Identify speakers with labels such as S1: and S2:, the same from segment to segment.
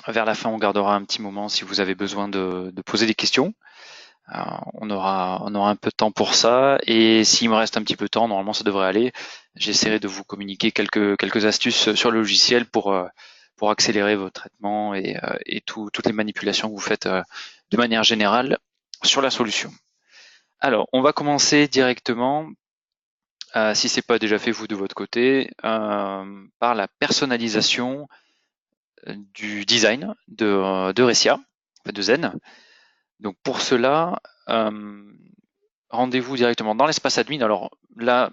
S1: Vers la fin, on gardera un petit moment si vous avez besoin de poser des questions. On aura un peu de temps pour ça, et s'il me reste un petit peu de temps, normalement ça devrait aller, j'essaierai de vous communiquer quelques astuces sur le logiciel pour accélérer votre traitement et toutes les manipulations que vous faites de manière générale sur la solution. Alors, on va commencer directement, si c'est pas déjà fait vous de votre côté, par la personnalisation du design de Recia, de Zen. Donc pour cela, rendez-vous directement dans l'espace admin. Alors là,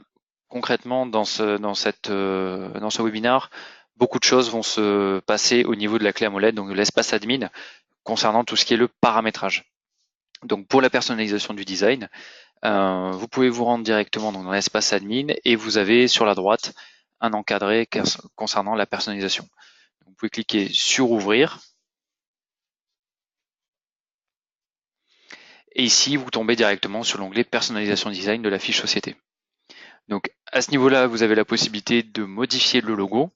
S1: concrètement, dans ce webinaire, beaucoup de choses vont se passer au niveau de la clé AMOLED, donc de l'espace admin, concernant tout ce qui est le paramétrage. Donc pour la personnalisation du design, vous pouvez vous rendre directement dans l'espace admin et vous avez sur la droite un encadré concernant la personnalisation. Vous pouvez cliquer sur ouvrir. Et ici, vous tombez directement sur l'onglet personnalisation design de la fiche société. Donc à ce niveau-là, vous avez la possibilité de modifier le logo.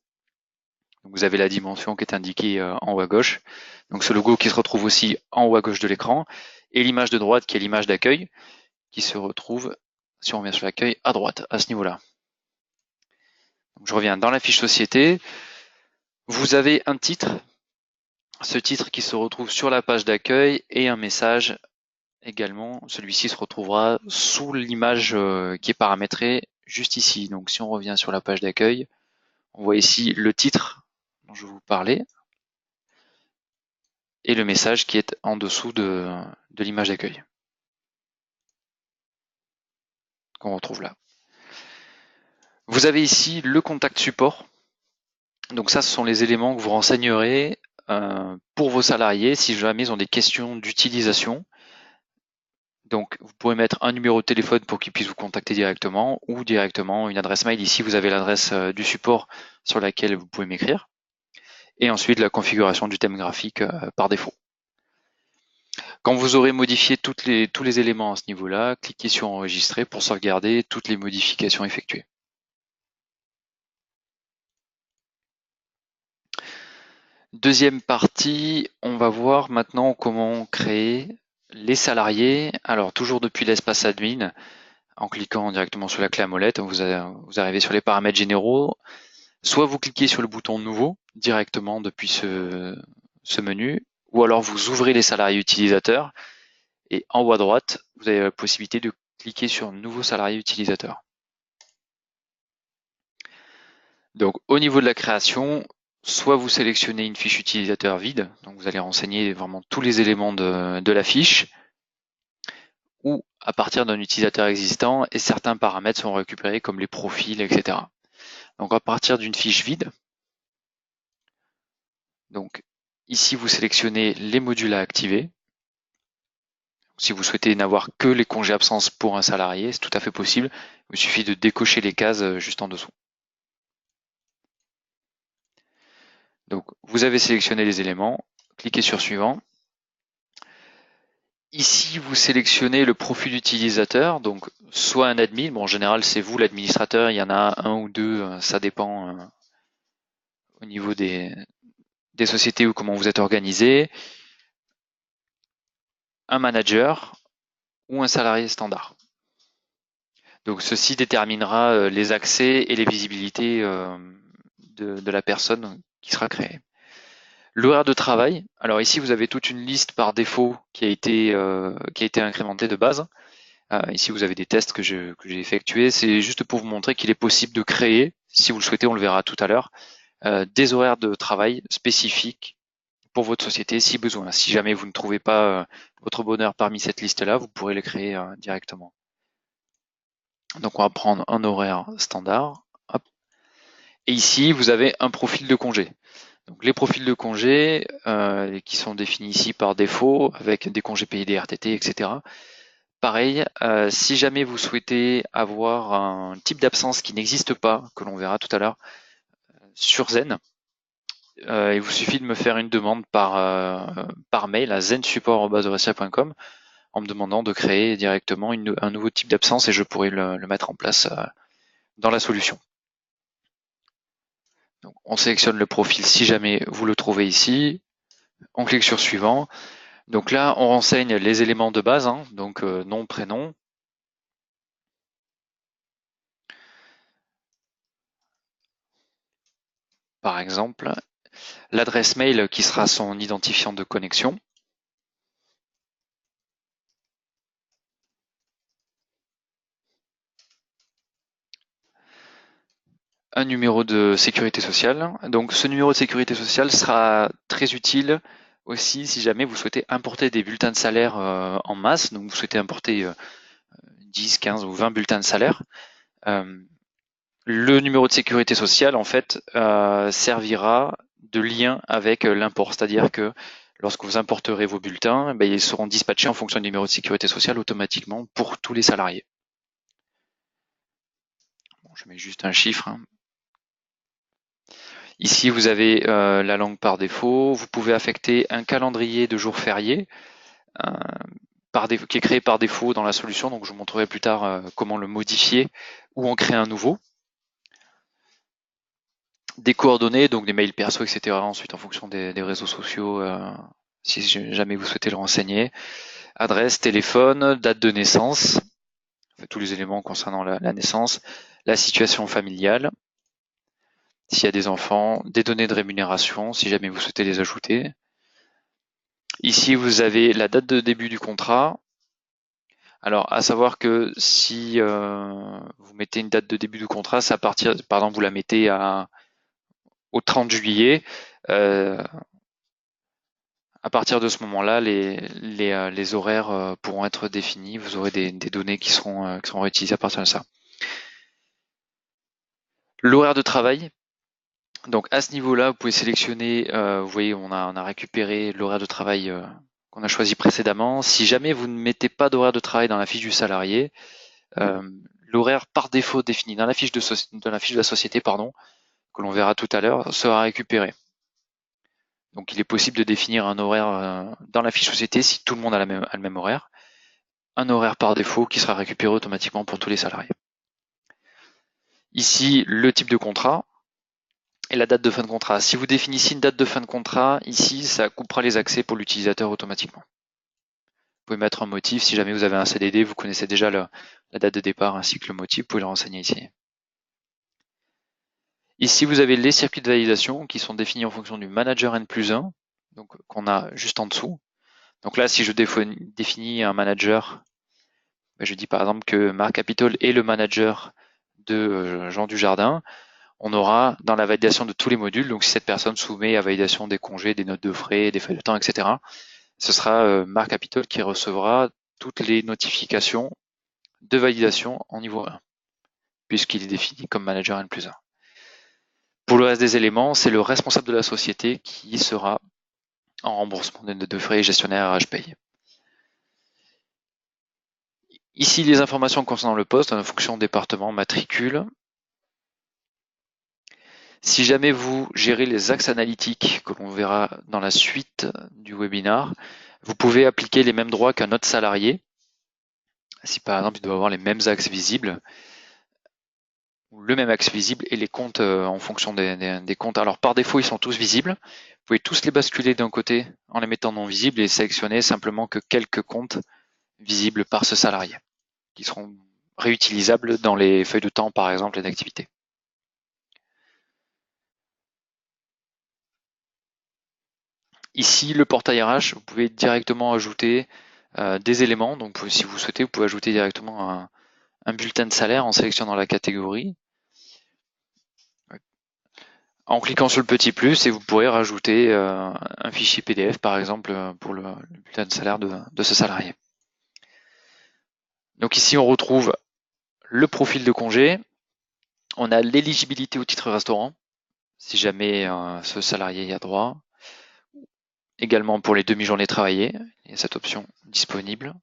S1: Donc, vous avez la dimension qui est indiquée en haut à gauche. Donc ce logo qui se retrouve aussi en haut à gauche de l'écran. Et l'image de droite qui est l'image d'accueil qui se retrouve, si on revient sur l'accueil, à droite, à ce niveau-là. Je reviens dans la fiche société. Vous avez un titre. Ce titre qui se retrouve sur la page d'accueil et un message également. Celui-ci se retrouvera sous l'image qui est paramétrée juste ici. Donc si on revient sur la page d'accueil, on voit ici le titre dont je vous parlais et le message qui est en dessous de l'image d'accueil qu'on retrouve là. Vous avez ici le contact support. Donc ça, ce sont les éléments que vous renseignerez pour vos salariés si jamais ils ont des questions d'utilisation. Donc vous pouvez mettre un numéro de téléphone pour qu'ils puissent vous contacter directement ou directement une adresse mail. Ici, vous avez l'adresse du support sur laquelle vous pouvez m'écrire. Et ensuite, la configuration du thème graphique par défaut. Quand vous aurez modifié tous les éléments à ce niveau-là, cliquez sur enregistrer pour sauvegarder toutes les modifications effectuées. Deuxième partie, on va voir maintenant comment créer les salariés. Alors toujours depuis l'espace admin, en cliquant directement sur la clé AMOLED, vous arrivez sur les paramètres généraux. Soit vous cliquez sur le bouton nouveau directement depuis ce menu, ou alors vous ouvrez les salariés utilisateurs et en haut à droite, vous avez la possibilité de cliquer sur nouveau salarié utilisateur. Donc au niveau de la création, soit vous sélectionnez une fiche utilisateur vide, donc vous allez renseigner vraiment tous les éléments de la fiche, ou à partir d'un utilisateur existant et certains paramètres sont récupérés comme les profils, etc. Donc à partir d'une fiche vide, donc ici vous sélectionnez les modules à activer. Si vous souhaitez n'avoir que les congés absence pour un salarié, c'est tout à fait possible. Il suffit de décocher les cases juste en dessous. Donc vous avez sélectionné les éléments, cliquez sur suivant. Ici, vous sélectionnez le profil utilisateur, donc soit un admin, bon en général c'est vous l'administrateur, il y en a un ou deux, ça dépend au niveau des sociétés ou comment vous êtes organisé, un manager ou un salarié standard. Donc ceci déterminera les accès et les visibilités de la personne qui sera créée. L'horaire de travail, alors ici vous avez toute une liste par défaut qui a été incrémentée de base. Ici vous avez des tests que j'ai effectués, c'est juste pour vous montrer qu'il est possible de créer, si vous le souhaitez, on le verra tout à l'heure, des horaires de travail spécifiques pour votre société si besoin. Si jamais vous ne trouvez pas votre bonheur parmi cette liste-là, vous pourrez le créer directement. Donc on va prendre un horaire standard. Hop. Et ici, vous avez un profil de congé. Donc les profils de congé qui sont définis ici par défaut avec des congés payés, des RTT, etc. Pareil, si jamais vous souhaitez avoir un type d'absence qui n'existe pas, que l'on verra tout à l'heure, sur Zen, il vous suffit de me faire une demande par mail à zensupport@recia.com en me demandant de créer directement un nouveau type d'absence et je pourrai le mettre en place dans la solution. Donc, on sélectionne le profil si jamais vous le trouvez ici. On clique sur suivant. Donc là, on renseigne les éléments de base, hein, donc nom, prénom. Par exemple, l'adresse mail qui sera son identifiant de connexion. Un numéro de sécurité sociale. Donc ce numéro de sécurité sociale sera très utile aussi si jamais vous souhaitez importer des bulletins de salaire en masse. Donc vous souhaitez importer 10, 15 ou 20 bulletins de salaire. Le numéro de sécurité sociale, en fait, servira de lien avec l'import. C'est-à-dire que lorsque vous importerez vos bulletins, ils seront dispatchés en fonction du numéro de sécurité sociale automatiquement pour tous les salariés. Bon, je mets juste un chiffre, hein. Ici, vous avez la langue par défaut. Vous pouvez affecter un calendrier de jours fériés qui est créé par défaut dans la solution. Donc, je vous montrerai plus tard comment le modifier ou en créer un nouveau. Des coordonnées, donc des mails perso, etc. Ensuite, en fonction des réseaux sociaux, si jamais vous souhaitez le renseigner. Adresse, téléphone, date de naissance, tous les éléments concernant la naissance, la situation familiale, s'il y a des enfants, des données de rémunération, si jamais vous souhaitez les ajouter. Ici, vous avez la date de début du contrat. Alors, à savoir que si vous mettez une date de début du contrat, c'est à partir, par exemple, vous la mettez au 30 juillet. À partir de ce moment-là, les horaires pourront être définis. Vous aurez des données qui seront réutilisées à partir de ça. L'horaire de travail. Donc à ce niveau-là, vous pouvez sélectionner. Vous voyez, on a récupéré l'horaire de travail qu'on a choisi précédemment. Si jamais vous ne mettez pas d'horaire de travail dans la fiche du salarié, l'horaire par défaut défini dans la fiche de la société, pardon, que l'on verra tout à l'heure, sera récupéré. Donc il est possible de définir un horaire dans la fiche société si tout le monde a le même horaire. Un horaire par défaut qui sera récupéré automatiquement pour tous les salariés. Ici, le type de contrat et la date de fin de contrat. Si vous définissez une date de fin de contrat, ici, ça coupera les accès pour l'utilisateur automatiquement. Vous pouvez mettre un motif. Si jamais vous avez un CDD, vous connaissez déjà la date de départ ainsi que le motif, vous pouvez le renseigner ici. Ici, vous avez les circuits de validation qui sont définis en fonction du manager N+1, donc qu'on a juste en dessous. Donc là, si je définis un manager, je dis par exemple que Marc Capitol est le manager de Jean Dujardin, on aura dans la validation de tous les modules, donc si cette personne soumet à validation des congés, des notes de frais, des feuilles de temps, etc., ce sera Marc Capitol qui recevra toutes les notifications de validation en niveau 1, puisqu'il est défini comme manager N+1. Pour le reste des éléments, c'est le responsable de la société qui sera en remboursement des notes de frais et gestionnaire HPay. Ici, les informations concernant le poste, en fonction département, matricule. Si jamais vous gérez les axes analytiques que l'on verra dans la suite du webinar, vous pouvez appliquer les mêmes droits qu'un autre salarié. Si par exemple il doit avoir les mêmes axes visibles, ou le même axe visible et les comptes en fonction des comptes. Alors par défaut, ils sont tous visibles. Vous pouvez tous les basculer d'un côté en les mettant non visibles et sélectionner simplement que quelques comptes visibles par ce salarié, qui seront réutilisables dans les feuilles de temps par exemple et d'activité. Ici, le portail RH, vous pouvez directement ajouter des éléments. Donc, si vous souhaitez, vous pouvez ajouter directement un bulletin de salaire en sélectionnant la catégorie, en cliquant sur le petit plus, et vous pourrez rajouter un fichier PDF, par exemple, pour le bulletin de salaire de ce salarié. Donc ici, on retrouve le profil de congé. On a l'éligibilité au titre restaurant, si jamais ce salarié y a droit. Également pour les demi-journées travaillées, il y a cette option disponible.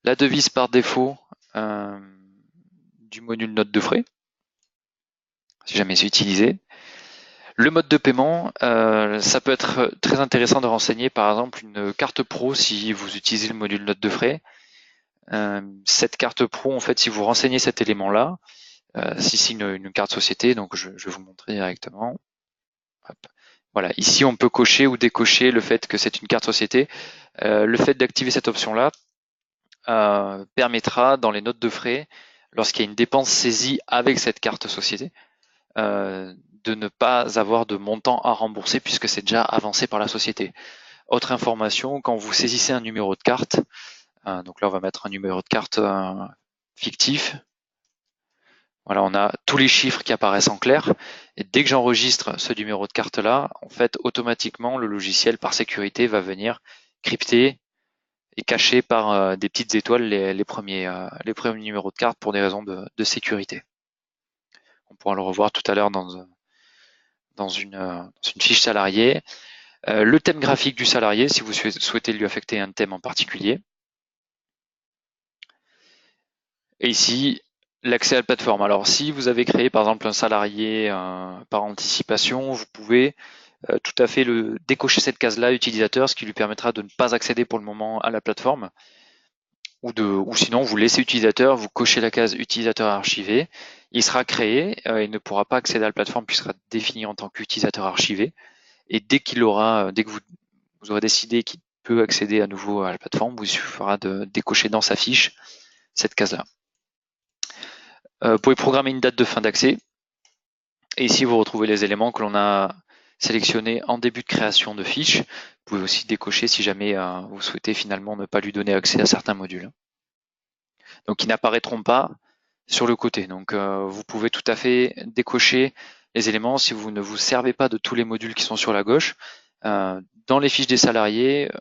S1: La devise par défaut du module note de frais, si jamais c'est utilisé. Le mode de paiement, ça peut être très intéressant de renseigner par exemple une carte pro si vous utilisez le module note de frais. Cette carte pro, en fait, si vous renseignez cet élément-là, si c'est une carte société, donc je vais vous montrer directement. Hop. Voilà, ici on peut cocher ou décocher le fait que c'est une carte société. Le fait d'activer cette option-là permettra dans les notes de frais, lorsqu'il y a une dépense saisie avec cette carte société, de ne pas avoir de montant à rembourser puisque c'est déjà avancé par la société. Autre information, quand vous saisissez un numéro de carte, donc là on va mettre un numéro de carte fictif. Voilà, on a tous les chiffres qui apparaissent en clair. Et dès que j'enregistre ce numéro de carte là, en fait, automatiquement, le logiciel par sécurité va venir crypter et cacher par des petites étoiles les premiers numéros de carte pour des raisons de sécurité. On pourra le revoir tout à l'heure dans une fiche salarié. Le thème graphique du salarié, si vous souhaitez lui affecter un thème en particulier. Et ici, l'accès à la plateforme. Alors, si vous avez créé par exemple un salarié par anticipation, vous pouvez tout à fait décocher cette case-là utilisateur, ce qui lui permettra de ne pas accéder pour le moment à la plateforme. Ou sinon, vous laissez utilisateur, vous cochez la case utilisateur archivé, il sera créé, il ne pourra pas accéder à la plateforme puisqu'il sera défini en tant qu'utilisateur archivé. Et dès que vous aurez décidé qu'il peut accéder à nouveau à la plateforme, vous suffira de décocher dans sa fiche cette case-là. Vous pouvez programmer une date de fin d'accès. Et ici, vous retrouvez les éléments que l'on a sélectionnés en début de création de fiche. Vous pouvez aussi décocher si jamais vous souhaitez finalement ne pas lui donner accès à certains modules. Donc, ils n'apparaîtront pas sur le côté. Donc, vous pouvez tout à fait décocher les éléments si vous ne vous servez pas de tous les modules qui sont sur la gauche. Dans les fiches des salariés,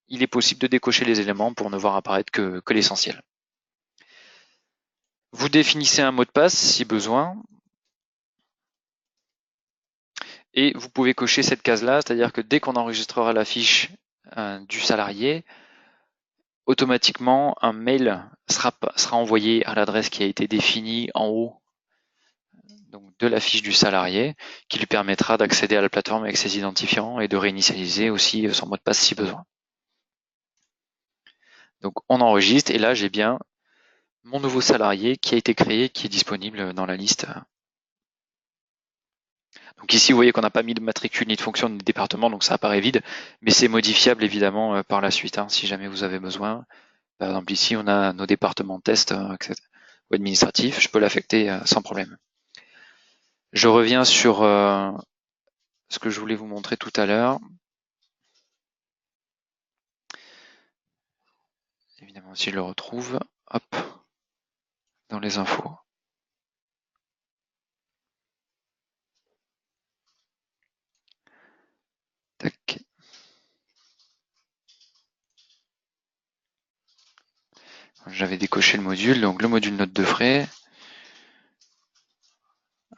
S1: il est possible de décocher les éléments pour ne voir apparaître que l'essentiel. Vous définissez un mot de passe si besoin. Et vous pouvez cocher cette case-là, c'est-à-dire que dès qu'on enregistrera la fiche du salarié, automatiquement un mail sera envoyé à l'adresse qui a été définie en haut donc de la fiche du salarié, qui lui permettra d'accéder à la plateforme avec ses identifiants et de réinitialiser aussi son mot de passe si besoin. Donc on enregistre et là j'ai bien mon nouveau salarié qui a été créé, qui est disponible dans la liste. Donc ici, vous voyez qu'on n'a pas mis de matricule ni de fonction ni de département, donc ça apparaît vide, mais c'est modifiable évidemment par la suite, si jamais vous avez besoin. Par exemple, ici, on a nos départements de test ou administratifs, je peux l'affecter sans problème. Je reviens sur ce que je voulais vous montrer tout à l'heure. Évidemment, si je le retrouve, hop, dans les infos. Tac. J'avais décoché le module, donc le module note de frais.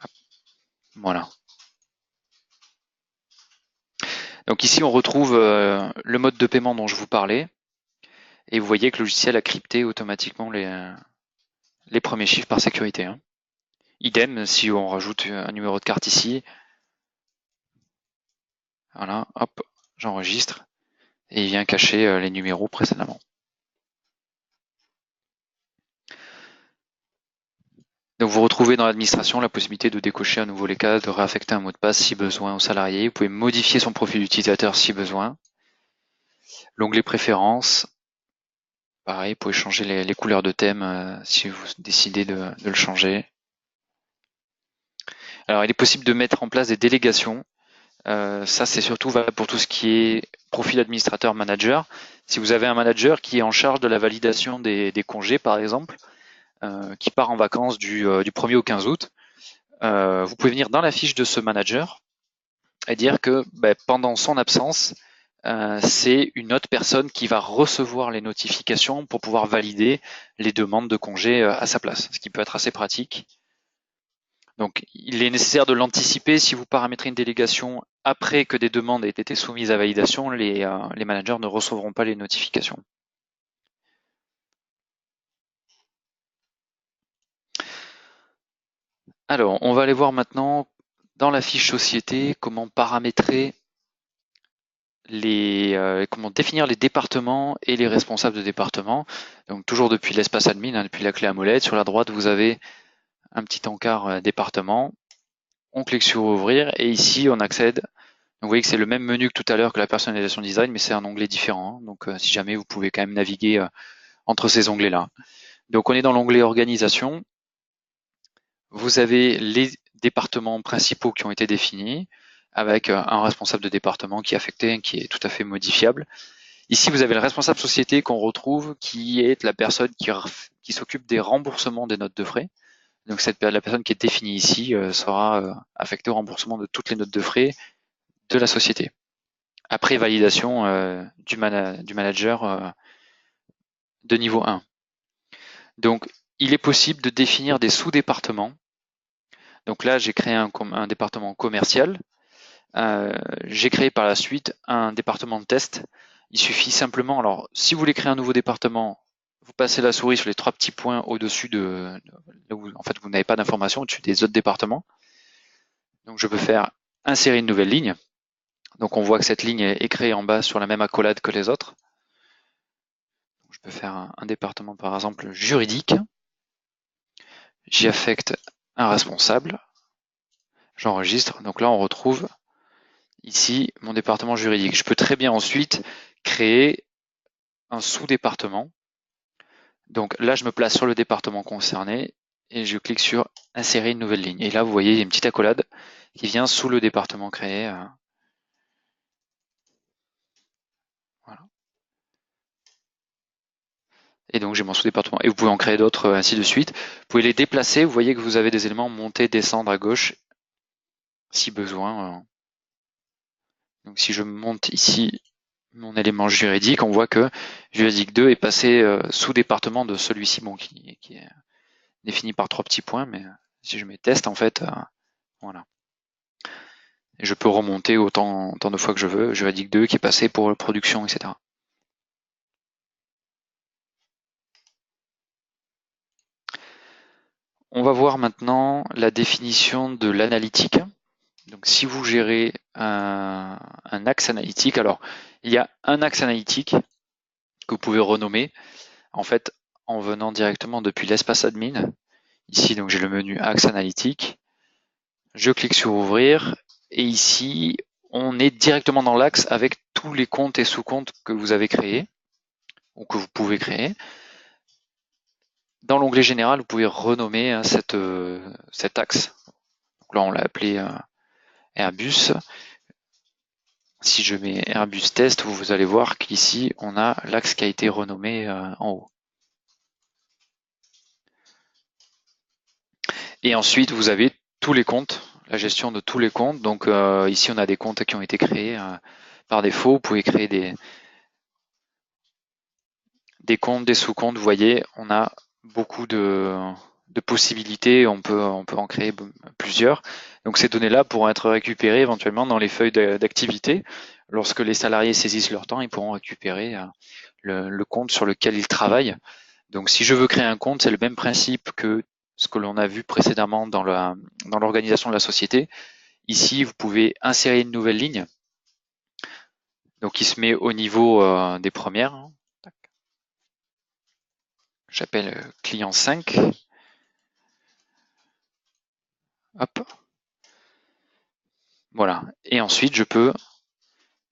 S1: Hop. Voilà. Donc ici, on retrouve le mode de paiement dont je vous parlais. Et vous voyez que le logiciel a crypté automatiquement les premiers chiffres par sécurité. Idem, si on rajoute un numéro de carte ici, voilà, hop, j'enregistre, et il vient cacher les numéros précédemment. Donc vous retrouvez dans l'administration la possibilité de décocher à nouveau les cases, de réaffecter un mot de passe si besoin au salarié. Vous pouvez modifier son profil utilisateur si besoin. L'onglet préférences, pareil, vous pouvez changer les couleurs de thème si vous décidez de le changer. Alors il est possible de mettre en place des délégations. Ça c'est surtout valable pour tout ce qui est profil administrateur manager. Si vous avez un manager qui est en charge de la validation des congés par exemple, qui part en vacances du 1er au 15 août, vous pouvez venir dans la fiche de ce manager et dire que pendant son absence, c'est une autre personne qui va recevoir les notifications pour pouvoir valider les demandes de congés à sa place, ce qui peut être assez pratique. Donc il est nécessaire de l'anticiper. Si vous paramétrez une délégation après que des demandes aient été soumises à validation, les managers ne recevront pas les notifications. Alors, on va aller voir maintenant dans la fiche société comment paramétrer comment définir les départements et les responsables de département. Donc toujours depuis l'espace admin, depuis la clé à molette, sur la droite vous avez un petit encart département. On clique sur ouvrir et ici on accède vous voyez que c'est le même menu que tout à l'heure que la personnalisation design, mais c'est un onglet différent. Donc si jamais, vous pouvez quand même naviguer entre ces onglets-là. Donc on est dans l'onglet organisation. Vous avez les départements principaux qui ont été définis, avec un responsable de département qui est affecté, qui est tout à fait modifiable. Ici, vous avez le responsable société qu'on retrouve, qui est la personne qui s'occupe des remboursements des notes de frais. Donc la personne qui est définie ici sera affectée au remboursement de toutes les notes de frais de la société. Après validation du manager de niveau 1. Donc, il est possible de définir des sous-départements. Donc là, j'ai créé un département commercial. J'ai créé par la suite un département de test. Il suffit simplement, alors si vous voulez créer un nouveau département, vous passez la souris sur les 3 petits points au-dessus de là où en fait vous n'avez pas d'informations au-dessus des autres départements. Donc je peux faire insérer une nouvelle ligne. Donc on voit que cette ligne est créée en bas sur la même accolade que les autres. Donc, je peux faire un département par exemple juridique. J'y affecte un responsable. J'enregistre. Donc là on retrouve ici mon département juridique. Je peux très bien ensuite créer un sous-département. Donc là, je me place sur le département concerné et je clique sur insérer une nouvelle ligne. Et là, vous voyez, il y a une petite accolade qui vient sous le département créé. Voilà. Et donc j'ai mon sous-département. Et vous pouvez en créer d'autres, ainsi de suite. Vous pouvez les déplacer. Vous voyez que vous avez des éléments monter, descendre à gauche, si besoin. Donc si je monte ici mon élément juridique, on voit que juridique 2 est passé sous département de celui-ci, bon, qui est défini par 3 petits points, mais si je mets test, en fait, voilà. Et je peux remonter autant de fois que je veux, juridique 2 qui est passé pour production, etc. On va voir maintenant la définition de l'analytique. Donc si vous gérez un axe analytique, alors il y a un axe analytique que vous pouvez renommer, en fait, en venant directement depuis l'espace admin. Ici, donc j'ai le menu axe analytique. Je clique sur ouvrir et ici, on est directement dans l'axe avec tous les comptes et sous-comptes que vous avez créés ou que vous pouvez créer. Dans l'onglet général, vous pouvez renommer cet axe. Donc là, on l'a appelé Airbus. Si je mets Airbus test, vous allez voir qu'ici, on a l'axe qui a été renommé en haut. Et ensuite, vous avez tous les comptes, la gestion de tous les comptes. Donc ici, on a des comptes qui ont été créés par défaut. Vous pouvez créer des comptes, des sous-comptes. Vous voyez, on a beaucoup de possibilités. On peut en créer plusieurs. Donc ces données-là pourront être récupérées éventuellement dans les feuilles d'activité. Lorsque les salariés saisissent leur temps, ils pourront récupérer le compte sur lequel ils travaillent. Donc si je veux créer un compte, c'est le même principe que ce que l'on a vu précédemment dans l'organisation de la société. Ici, vous pouvez insérer une nouvelle ligne. Donc il se met au niveau des premières. J'appelle client 5. Hop. Voilà. Et ensuite, je peux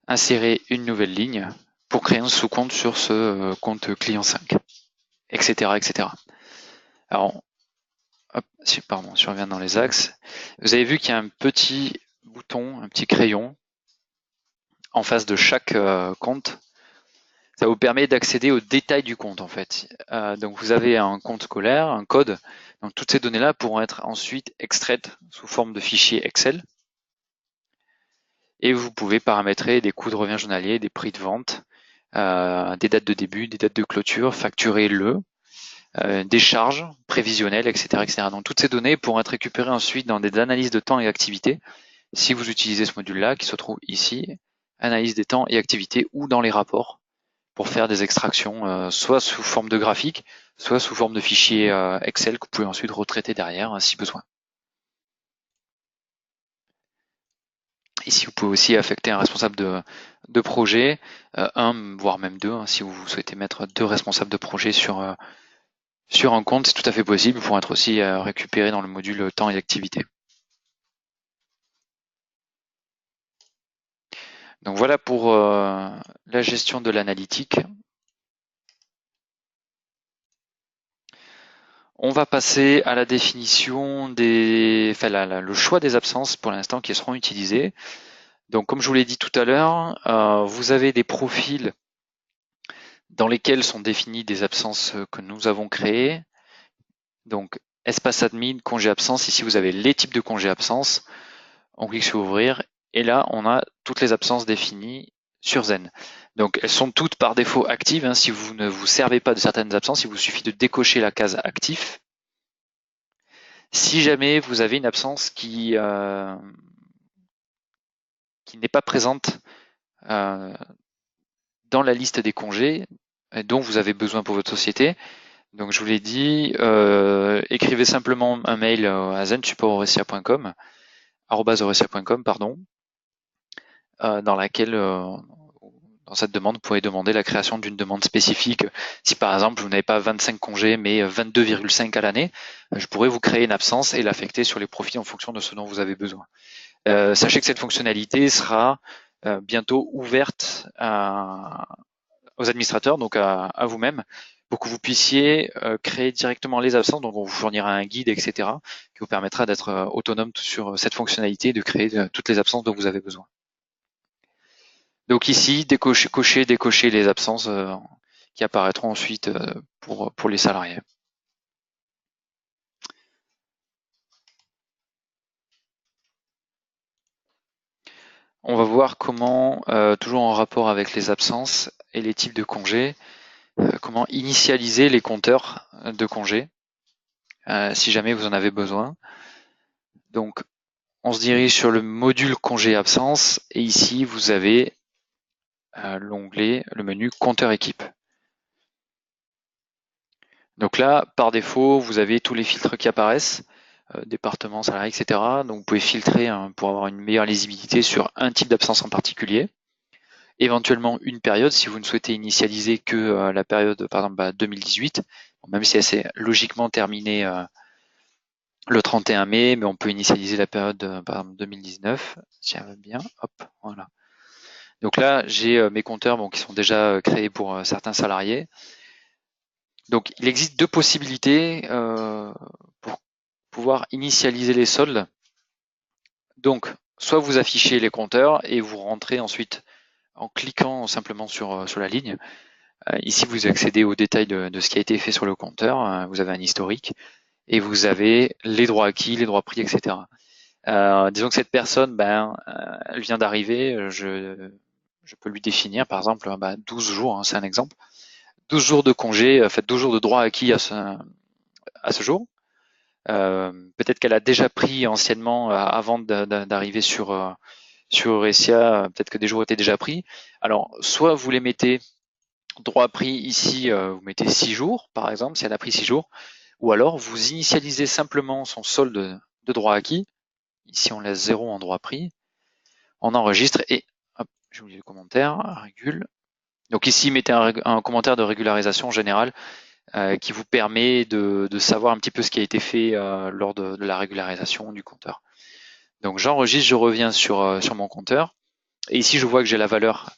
S1: insérer une nouvelle ligne pour créer un sous-compte sur ce compte client 5, etc., etc. Alors, hop, si je reviens dans les axes. Vous avez vu qu'il y a un petit bouton, un petit crayon en face de chaque compte. Ça vous permet d'accéder aux détails du compte en fait. Donc vous avez un compte scolaire, un code. Donc toutes ces données-là pourront être ensuite extraites sous forme de fichier Excel. Et vous pouvez paramétrer des coûts de revient journalier, des prix de vente, des dates de début, des dates de clôture, facturer des charges prévisionnelles, etc., etc. Donc toutes ces données pourront être récupérées ensuite dans des analyses de temps et activité si vous utilisez ce module-là qui se trouve ici, analyse des temps et activités ou dans les rapports pour faire des extractions soit sous forme de graphique, soit sous forme de fichier Excel que vous pouvez ensuite retraiter derrière si besoin. Ici, vous pouvez aussi affecter un responsable de projet, un, voire même deux, si vous souhaitez mettre deux responsables de projet sur un compte, c'est tout à fait possible, pour être aussi récupéré dans le module temps et activité. Donc voilà pour la gestion de l'analytique. On va passer à la définition le choix des absences pour l'instant qui seront utilisées. Donc comme je vous l'ai dit tout à l'heure, vous avez des profils dans lesquels sont définies des absences que nous avons créées. Donc espace admin, congé absence. Ici vous avez les types de congés absence. On clique sur ouvrir et là on a toutes les absences définies sur Zen. Donc elles sont toutes par défaut actives. Si vous ne vous servez pas de certaines absences, il vous suffit de décocher la case actif. Si jamais vous avez une absence qui n'est pas présente dans la liste des congés dont vous avez besoin pour votre société, donc je vous l'ai dit, écrivez simplement un mail à zensupport.oresia.com, pardon, dans laquelle dans cette demande, vous pouvez demander la création d'une demande spécifique. Si par exemple vous n'avez pas 25 congés mais 22,5 à l'année, je pourrais vous créer une absence et l'affecter sur les profils en fonction de ce dont vous avez besoin. Sachez que cette fonctionnalité sera bientôt ouverte aux administrateurs, donc à vous-même, pour que vous puissiez créer directement les absences. Donc on vous fournira un guide, etc., qui vous permettra d'être autonome sur cette fonctionnalité et de créer toutes les absences dont vous avez besoin. Donc ici, décocher les absences qui apparaîtront ensuite pour les salariés. On va voir comment, toujours en rapport avec les absences et les types de congés, comment initialiser les compteurs de congés, si jamais vous en avez besoin. Donc, on se dirige sur le module congé absence et ici, vous avez l'onglet, le menu compteur équipe. Donc là, par défaut, vous avez tous les filtres qui apparaissent, département, salarié, etc. Donc vous pouvez filtrer pour avoir une meilleure lisibilité sur un type d'absence en particulier. Éventuellement une période, si vous ne souhaitez initialiser que la période, par exemple, 2018, même si elle s'est logiquement terminée le 31 mai, mais on peut initialiser la période, par exemple, 2019, si elle veut bien. Hop, voilà. Donc là, j'ai mes compteurs qui sont déjà créés pour certains salariés. Donc il existe deux possibilités pour pouvoir initialiser les soldes. Donc, soit vous affichez les compteurs et vous rentrez ensuite en cliquant simplement sur la ligne. Ici, vous accédez aux détails de ce qui a été fait sur le compteur. Vous avez un historique et vous avez les droits acquis, les droits pris, etc. Disons que cette personne, elle vient d'arriver. Je peux lui définir, par exemple, 12 jours, c'est un exemple. 12 jours de congé, 12 jours de droits acquis à ce jour. Peut-être qu'elle a déjà pris anciennement avant d'arriver sur Eurecia, peut-être que des jours étaient déjà pris. Alors, soit vous les mettez droit pris ici, vous mettez 6 jours, par exemple, si elle a pris 6 jours, ou alors vous initialisez simplement son solde de droit acquis. Ici, on laisse 0 en droit pris. On enregistre et, hop, j'ai oublié le commentaire, régule. Donc ici, mettez un commentaire de régularisation générale qui vous permet de savoir un petit peu ce qui a été fait lors de la régularisation du compteur. Donc j'enregistre, je reviens sur mon compteur. Et ici, je vois que j'ai la valeur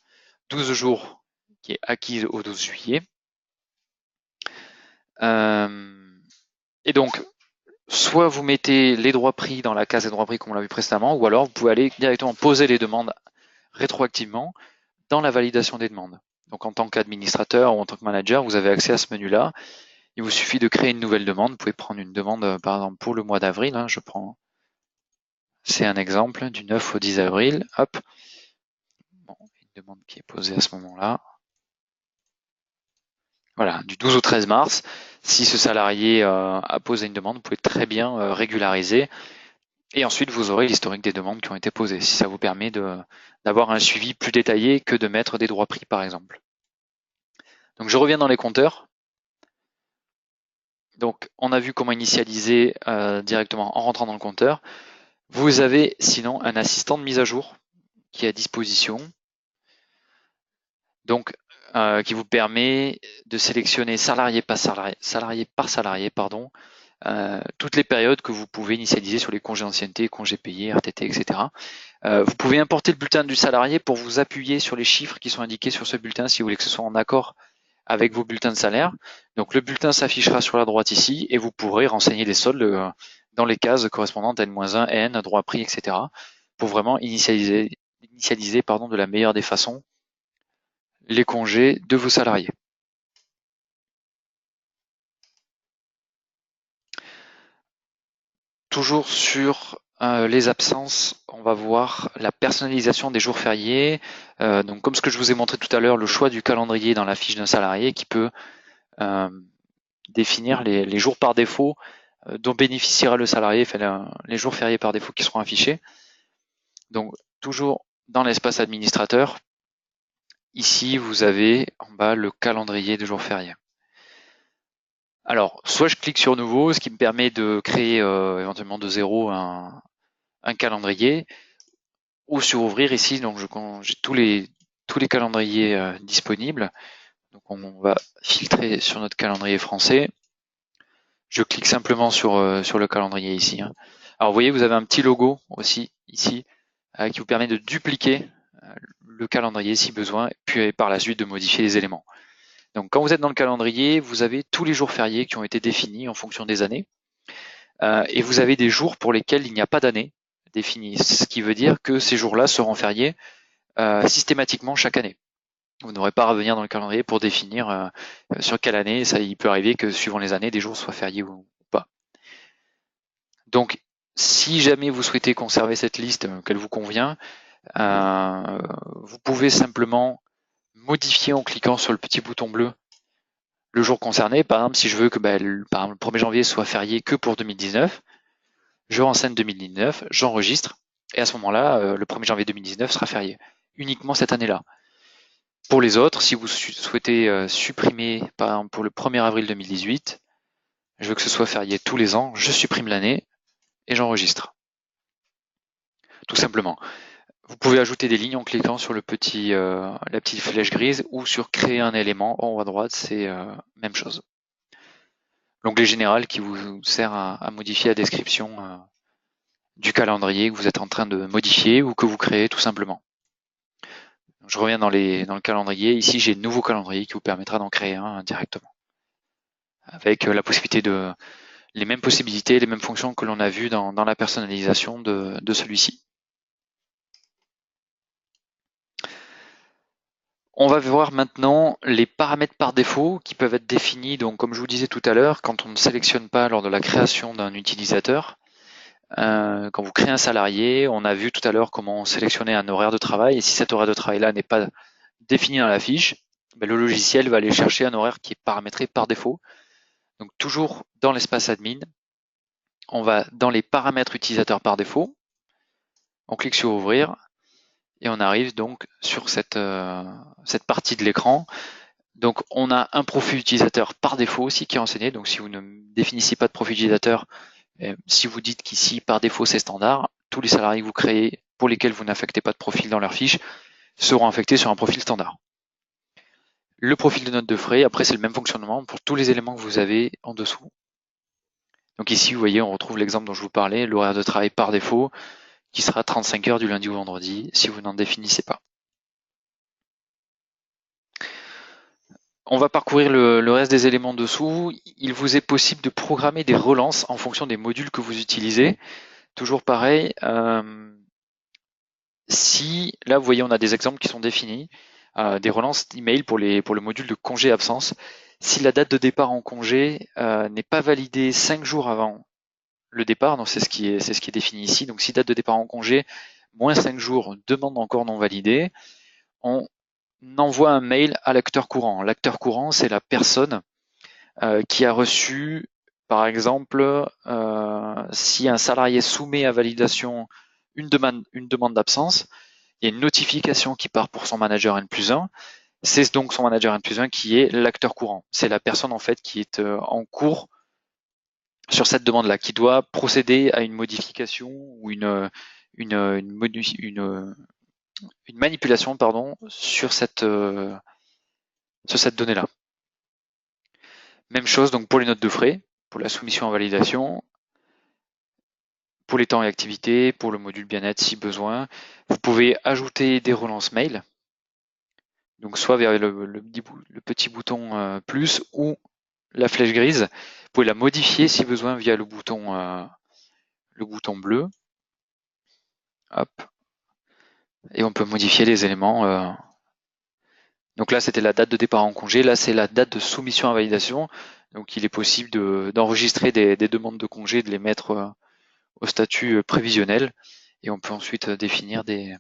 S1: 12 jours qui est acquise au 12 juillet. Et donc, soit vous mettez les droits pris dans la case des droits pris comme on l'a vu précédemment, ou alors vous pouvez aller directement poser les demandes rétroactivement dans la validation des demandes. Donc en tant qu'administrateur ou en tant que manager, vous avez accès à ce menu-là. Il vous suffit de créer une nouvelle demande. Vous pouvez prendre une demande, par exemple, pour le mois d'avril. C'est un exemple du 9 au 10 avril. Hop. Bon, une demande qui est posée à ce moment-là. Voilà, du 12 au 13 mars. Si ce salarié a posé une demande, vous pouvez très bien régulariser. Et ensuite, vous aurez l'historique des demandes qui ont été posées, si ça vous permet d'avoir un suivi plus détaillé que de mettre des droits pris, par exemple. Donc, je reviens dans les compteurs. Donc, on a vu comment initialiser directement en rentrant dans le compteur. Vous avez sinon un assistant de mise à jour qui est à disposition, donc qui vous permet de sélectionner salarié par salarié, toutes les périodes que vous pouvez initialiser sur les congés ancienneté, congés payés, RTT, etc. Vous pouvez importer le bulletin du salarié pour vous appuyer sur les chiffres qui sont indiqués sur ce bulletin si vous voulez que ce soit en accord avec vos bulletins de salaire. Donc le bulletin s'affichera sur la droite ici et vous pourrez renseigner les soldes dans les cases correspondantes à N-1, N, droit prix, etc. pour vraiment initialiser de la meilleure des façons les congés de vos salariés. Toujours sur les absences, on va voir la personnalisation des jours fériés. Donc comme ce que je vous ai montré tout à l'heure, le choix du calendrier dans la fiche d'un salarié qui peut définir les jours par défaut dont bénéficiera le salarié, enfin, les jours fériés par défaut qui seront affichés. Donc toujours dans l'espace administrateur, ici vous avez en bas le calendrier des jours fériés. Alors, soit je clique sur nouveau, ce qui me permet de créer éventuellement de zéro un calendrier, ou sur ouvrir ici, donc j'ai tous les calendriers disponibles. Donc on va filtrer sur notre calendrier français. Je clique simplement sur le calendrier ici. Alors vous voyez, vous avez un petit logo aussi ici qui vous permet de dupliquer le calendrier si besoin, puis par la suite de modifier les éléments. Donc quand vous êtes dans le calendrier, vous avez tous les jours fériés qui ont été définis en fonction des années. Et vous avez des jours pour lesquels il n'y a pas d'année définie, ce qui veut dire que ces jours-là seront fériés systématiquement chaque année. Vous n'aurez pas à revenir dans le calendrier pour définir sur quelle année. Ça, il peut arriver que suivant les années, des jours soient fériés ou pas. Donc, si jamais vous souhaitez conserver cette liste qu'elle vous convient, vous pouvez simplement modifier en cliquant sur le petit bouton bleu le jour concerné. Par exemple, si je veux que par exemple, le 1er janvier soit férié que pour 2019, je renseigne 2019, j'enregistre, et à ce moment-là, le 1er janvier 2019 sera férié, uniquement cette année-là. Pour les autres, si vous souhaitez supprimer, par exemple pour le 1er avril 2018, je veux que ce soit férié tous les ans, je supprime l'année et j'enregistre. Tout simplement. Vous pouvez ajouter des lignes en cliquant sur la petite flèche grise ou sur créer un élément en haut à droite, c'est même chose. L'onglet général qui vous sert à modifier la description du calendrier que vous êtes en train de modifier ou que vous créez tout simplement. Je reviens dans le calendrier. Ici, j'ai nouveau calendrier qui vous permettra d'en créer un directement. Avec la possibilité les mêmes possibilités, les mêmes fonctions que l'on a vues dans la personnalisation de celui-ci. On va voir maintenant les paramètres par défaut qui peuvent être définis, donc comme je vous disais tout à l'heure, quand on ne sélectionne pas lors de la création d'un utilisateur. Quand vous créez un salarié, on a vu tout à l'heure comment sélectionner un horaire de travail, et si cet horaire de travail-là n'est pas défini dans la fiche, le logiciel va aller chercher un horaire qui est paramétré par défaut. Donc toujours dans l'espace admin, on va dans les paramètres utilisateurs par défaut, on clique sur ouvrir, et on arrive donc sur cette partie de l'écran. Donc on a un profil utilisateur par défaut aussi qui est renseigné. Donc si vous ne définissez pas de profil utilisateur, si vous dites qu'ici par défaut c'est standard, tous les salariés que vous créez pour lesquels vous n'affectez pas de profil dans leur fiche seront affectés sur un profil standard. Le profil de note de frais, après c'est le même fonctionnement pour tous les éléments que vous avez en dessous. Donc ici vous voyez on retrouve l'exemple dont je vous parlais, l'horaire de travail par défaut qui sera 35 heures du lundi au vendredi si vous n'en définissez pas. On va parcourir le reste des éléments dessous. Il vous est possible de programmer des relances en fonction des modules que vous utilisez. Toujours pareil, si là vous voyez on a des exemples qui sont définis, des relances d'email pour le module de congé absence. Si la date de départ en congé n'est pas validée 5 jours avant le départ, donc c'est ce qui est défini ici. Donc si date de départ en congé, moins 5 jours, demande encore non validée, on envoie un mail à l'acteur courant. L'acteur courant, c'est la personne qui a reçu, par exemple, si un salarié soumet à validation une demande d'absence, il y a une notification qui part pour son manager N+1. C'est donc son manager N+1 qui est l'acteur courant. C'est la personne en fait qui est en cours sur cette demande-là, qui doit procéder à une modification ou une manipulation sur cette donnée-là. Même chose donc pour les notes de frais, pour la soumission à validation. pour les temps et activités, pour le module bien-être si besoin. Vous pouvez ajouter des relances mail, donc soit vers le petit bouton plus ou la flèche grise. Vous pouvez la modifier si besoin via le bouton bleu. Hop. Et on peut modifier les éléments. Donc là, c'était la date de départ en congé. Là, c'est la date de soumission à validation. Donc il est possible d'enregistrer des demandes de congé, de les mettre au statut prévisionnel. Et on peut ensuite définir des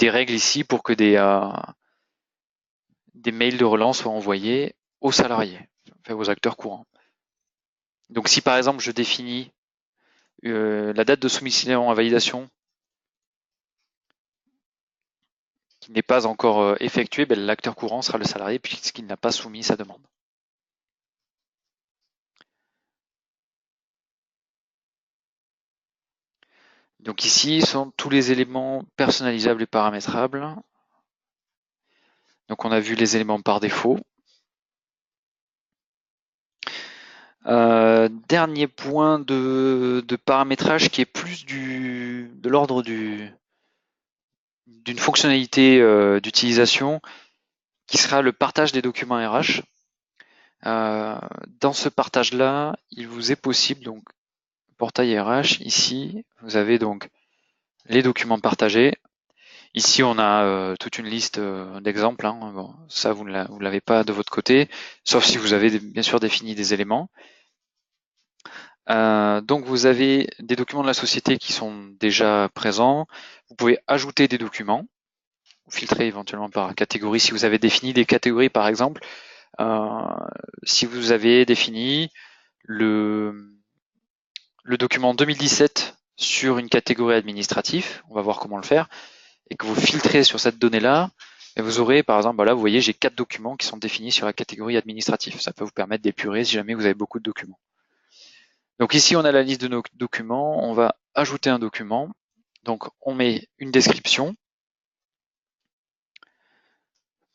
S1: règles ici pour que des mails de relance soient envoyés aux salariés, enfin aux acteurs courants. Donc si par exemple je définis la date de soumission à validation qui n'est pas encore effectuée, ben, l'acteur courant sera le salarié puisqu'il n'a pas soumis sa demande. Donc ici sont tous les éléments personnalisables et paramétrables. Donc on a vu les éléments par défaut. Dernier point de paramétrage qui est plus de l'ordre d'une fonctionnalité d'utilisation qui sera le partage des documents RH. Dans ce partage-là, il vous est possible, donc portail RH, ici, vous avez donc les documents partagés. Ici, on a toute une liste d'exemples. Hein. Bon, ça, vous ne l'avez pas de votre côté, sauf si vous avez bien sûr défini des éléments. Donc, vous avez des documents de la société qui sont déjà présents. Vous pouvez ajouter des documents, ou filtrer éventuellement par catégorie si vous avez défini des catégories, par exemple. Si vous avez défini le document 2017 sur une catégorie administrative, on va voir comment le faire, et que vous filtrez sur cette donnée-là, et vous aurez, par exemple, là, vous voyez, j'ai 4 documents qui sont définis sur la catégorie administrative. Ça peut vous permettre d'épurer si jamais vous avez beaucoup de documents. Donc ici, on a la liste de nos documents. On va ajouter un document. Donc, on met une description.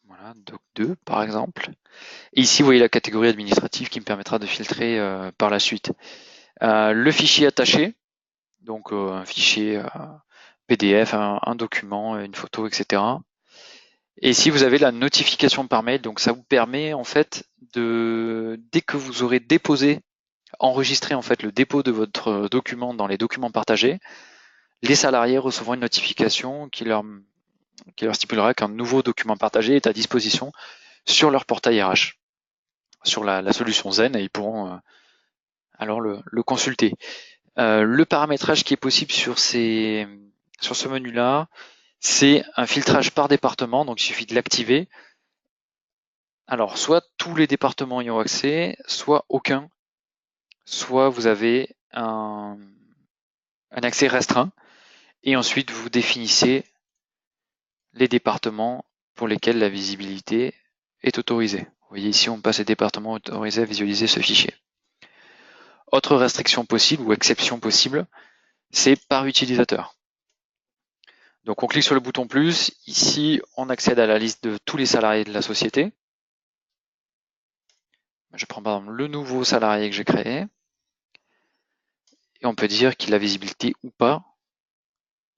S1: Voilà, doc 2, par exemple. Et ici, vous voyez la catégorie administrative qui me permettra de filtrer par la suite. Le fichier attaché, donc un fichier PDF, un document, une photo, etc. Et ici, vous avez la notification par mail, donc ça vous permet en fait dès que vous aurez enregistré en fait le dépôt de votre document dans les documents partagés, les salariés recevront une notification qui leur stipulera qu'un nouveau document partagé est à disposition sur leur portail RH, sur la solution Zen, et ils pourront alors le consulter. Le paramétrage qui est possible sur ce menu-là, c'est un filtrage par département, donc il suffit de l'activer. Alors, soit tous les départements y ont accès, soit aucun, soit vous avez un accès restreint, et ensuite vous définissez les départements pour lesquels la visibilité est autorisée. Vous voyez ici, on passe les départements autorisés à visualiser ce fichier. Autre restriction possible ou exception possible, c'est par utilisateur. Donc on clique sur le bouton plus, ici on accède à la liste de tous les salariés de la société. Je prends par exemple le nouveau salarié que j'ai créé, et on peut dire qu'il a visibilité ou pas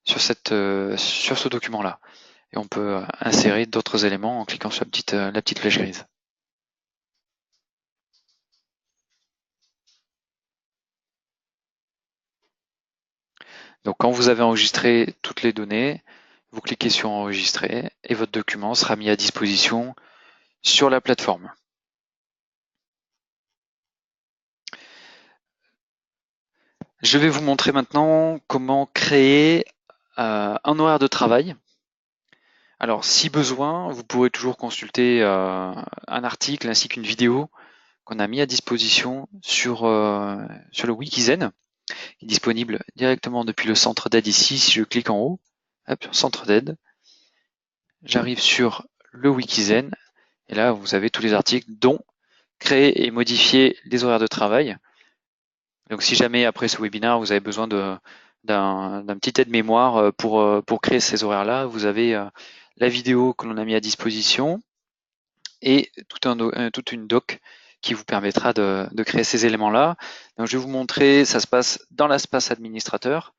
S1: sur ce document-là. Et on peut insérer d'autres éléments en cliquant sur la petite flèche grise. Donc quand vous avez enregistré toutes les données, vous cliquez sur enregistrer et votre document sera mis à disposition sur la plateforme. Je vais vous montrer maintenant comment créer un horaire de travail. Alors si besoin, vous pourrez toujours consulter un article ainsi qu'une vidéo qu'on a mis à disposition sur le Wikizen, qui est disponible directement depuis le centre d'aide ici. Si je clique en haut, hop, centre d'aide, j'arrive sur le Wikizen, et là vous avez tous les articles dont créer et modifier les horaires de travail. Donc si jamais après ce webinaire vous avez besoin d'un petit aide-mémoire pour créer ces horaires-là, vous avez la vidéo que l'on a mis à disposition et toute une doc qui vous permettra de créer ces éléments-là. Donc, je vais vous montrer, ça se passe dans l'espace administrateur.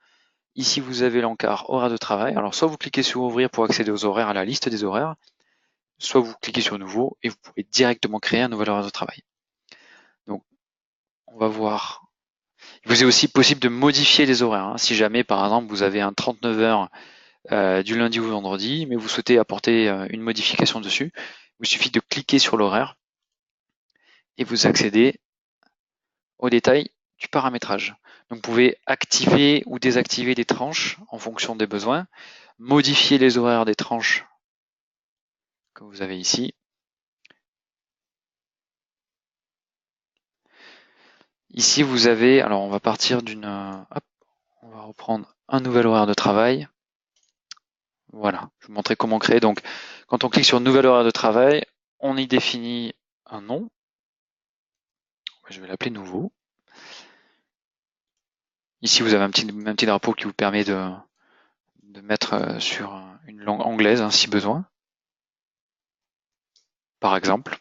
S1: Ici, vous avez l'encart horaire de travail. Alors, soit vous cliquez sur ouvrir pour accéder aux horaires, à la liste des horaires, soit vous cliquez sur nouveau et vous pouvez directement créer un nouvel horaire de travail. Donc, on va voir. Il vous est aussi possible de modifier les horaires. Hein. Si jamais, par exemple, vous avez un 39 heures du lundi au vendredi, mais vous souhaitez apporter une modification dessus, il vous suffit de cliquer sur l'horaire et vous accédez aux détails du paramétrage. Donc, vous pouvez activer ou désactiver des tranches en fonction des besoins, modifier les horaires des tranches que vous avez ici. Ici, vous avez, alors on va partir on va reprendre un nouvel horaire de travail. Voilà, je vais vous montrer comment créer. Donc, quand on clique sur nouvel horaire de travail, on y définit un nom. Je vais l'appeler nouveau. Ici, vous avez un petit drapeau qui vous permet de mettre sur une langue anglaise, hein, si besoin, par exemple.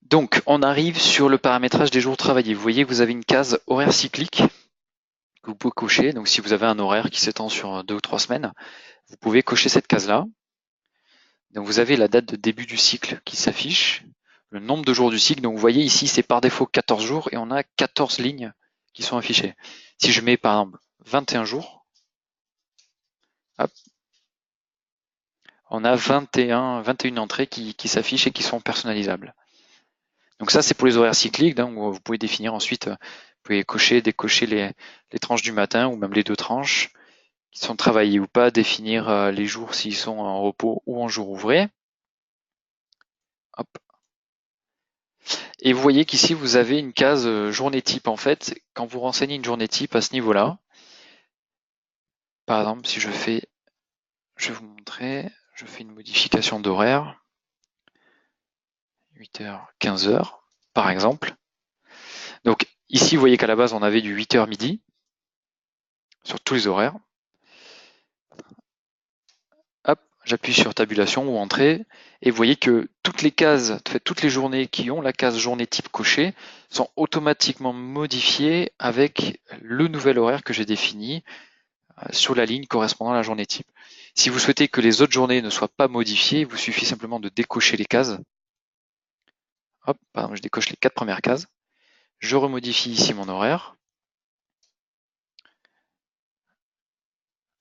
S1: Donc, on arrive sur le paramétrage des jours travaillés. Vous voyez que vous avez une case horaire cyclique que vous pouvez cocher. Donc, si vous avez un horaire qui s'étend sur 2 ou 3 semaines, vous pouvez cocher cette case-là. Donc, vous avez la date de début du cycle qui s'affiche, le nombre de jours du cycle. Donc, vous voyez ici, c'est par défaut 14 jours et on a 14 lignes qui sont affichées. Si je mets, par exemple, 21 jours, hop, on a 21 entrées qui s'affichent et qui sont personnalisables. Donc ça, c'est pour les horaires cycliques, donc vous pouvez définir ensuite, vous pouvez cocher, décocher les tranches du matin ou même les 2 tranches qui sont travaillées ou pas, définir les jours s'ils sont en repos ou en jour ouvré. Hop. Et vous voyez qu'ici, vous avez une case journée type. En fait, quand vous renseignez une journée type à ce niveau-là, par exemple, si je vais vous montrer, je fais une modification d'horaire, 8h, 15h, par exemple. Donc ici, vous voyez qu'à la base, on avait du 8h midi sur tous les horaires. Hop, j'appuie sur tabulation ou entrée et vous voyez que toutes les cases, toutes les journées qui ont la case journée type cochée sont automatiquement modifiées avec le nouvel horaire que j'ai défini sur la ligne correspondant à la journée type. Si vous souhaitez que les autres journées ne soient pas modifiées, il vous suffit simplement de décocher les cases. Hop, par exemple, je décoche les 4 premières cases. Je remodifie ici mon horaire.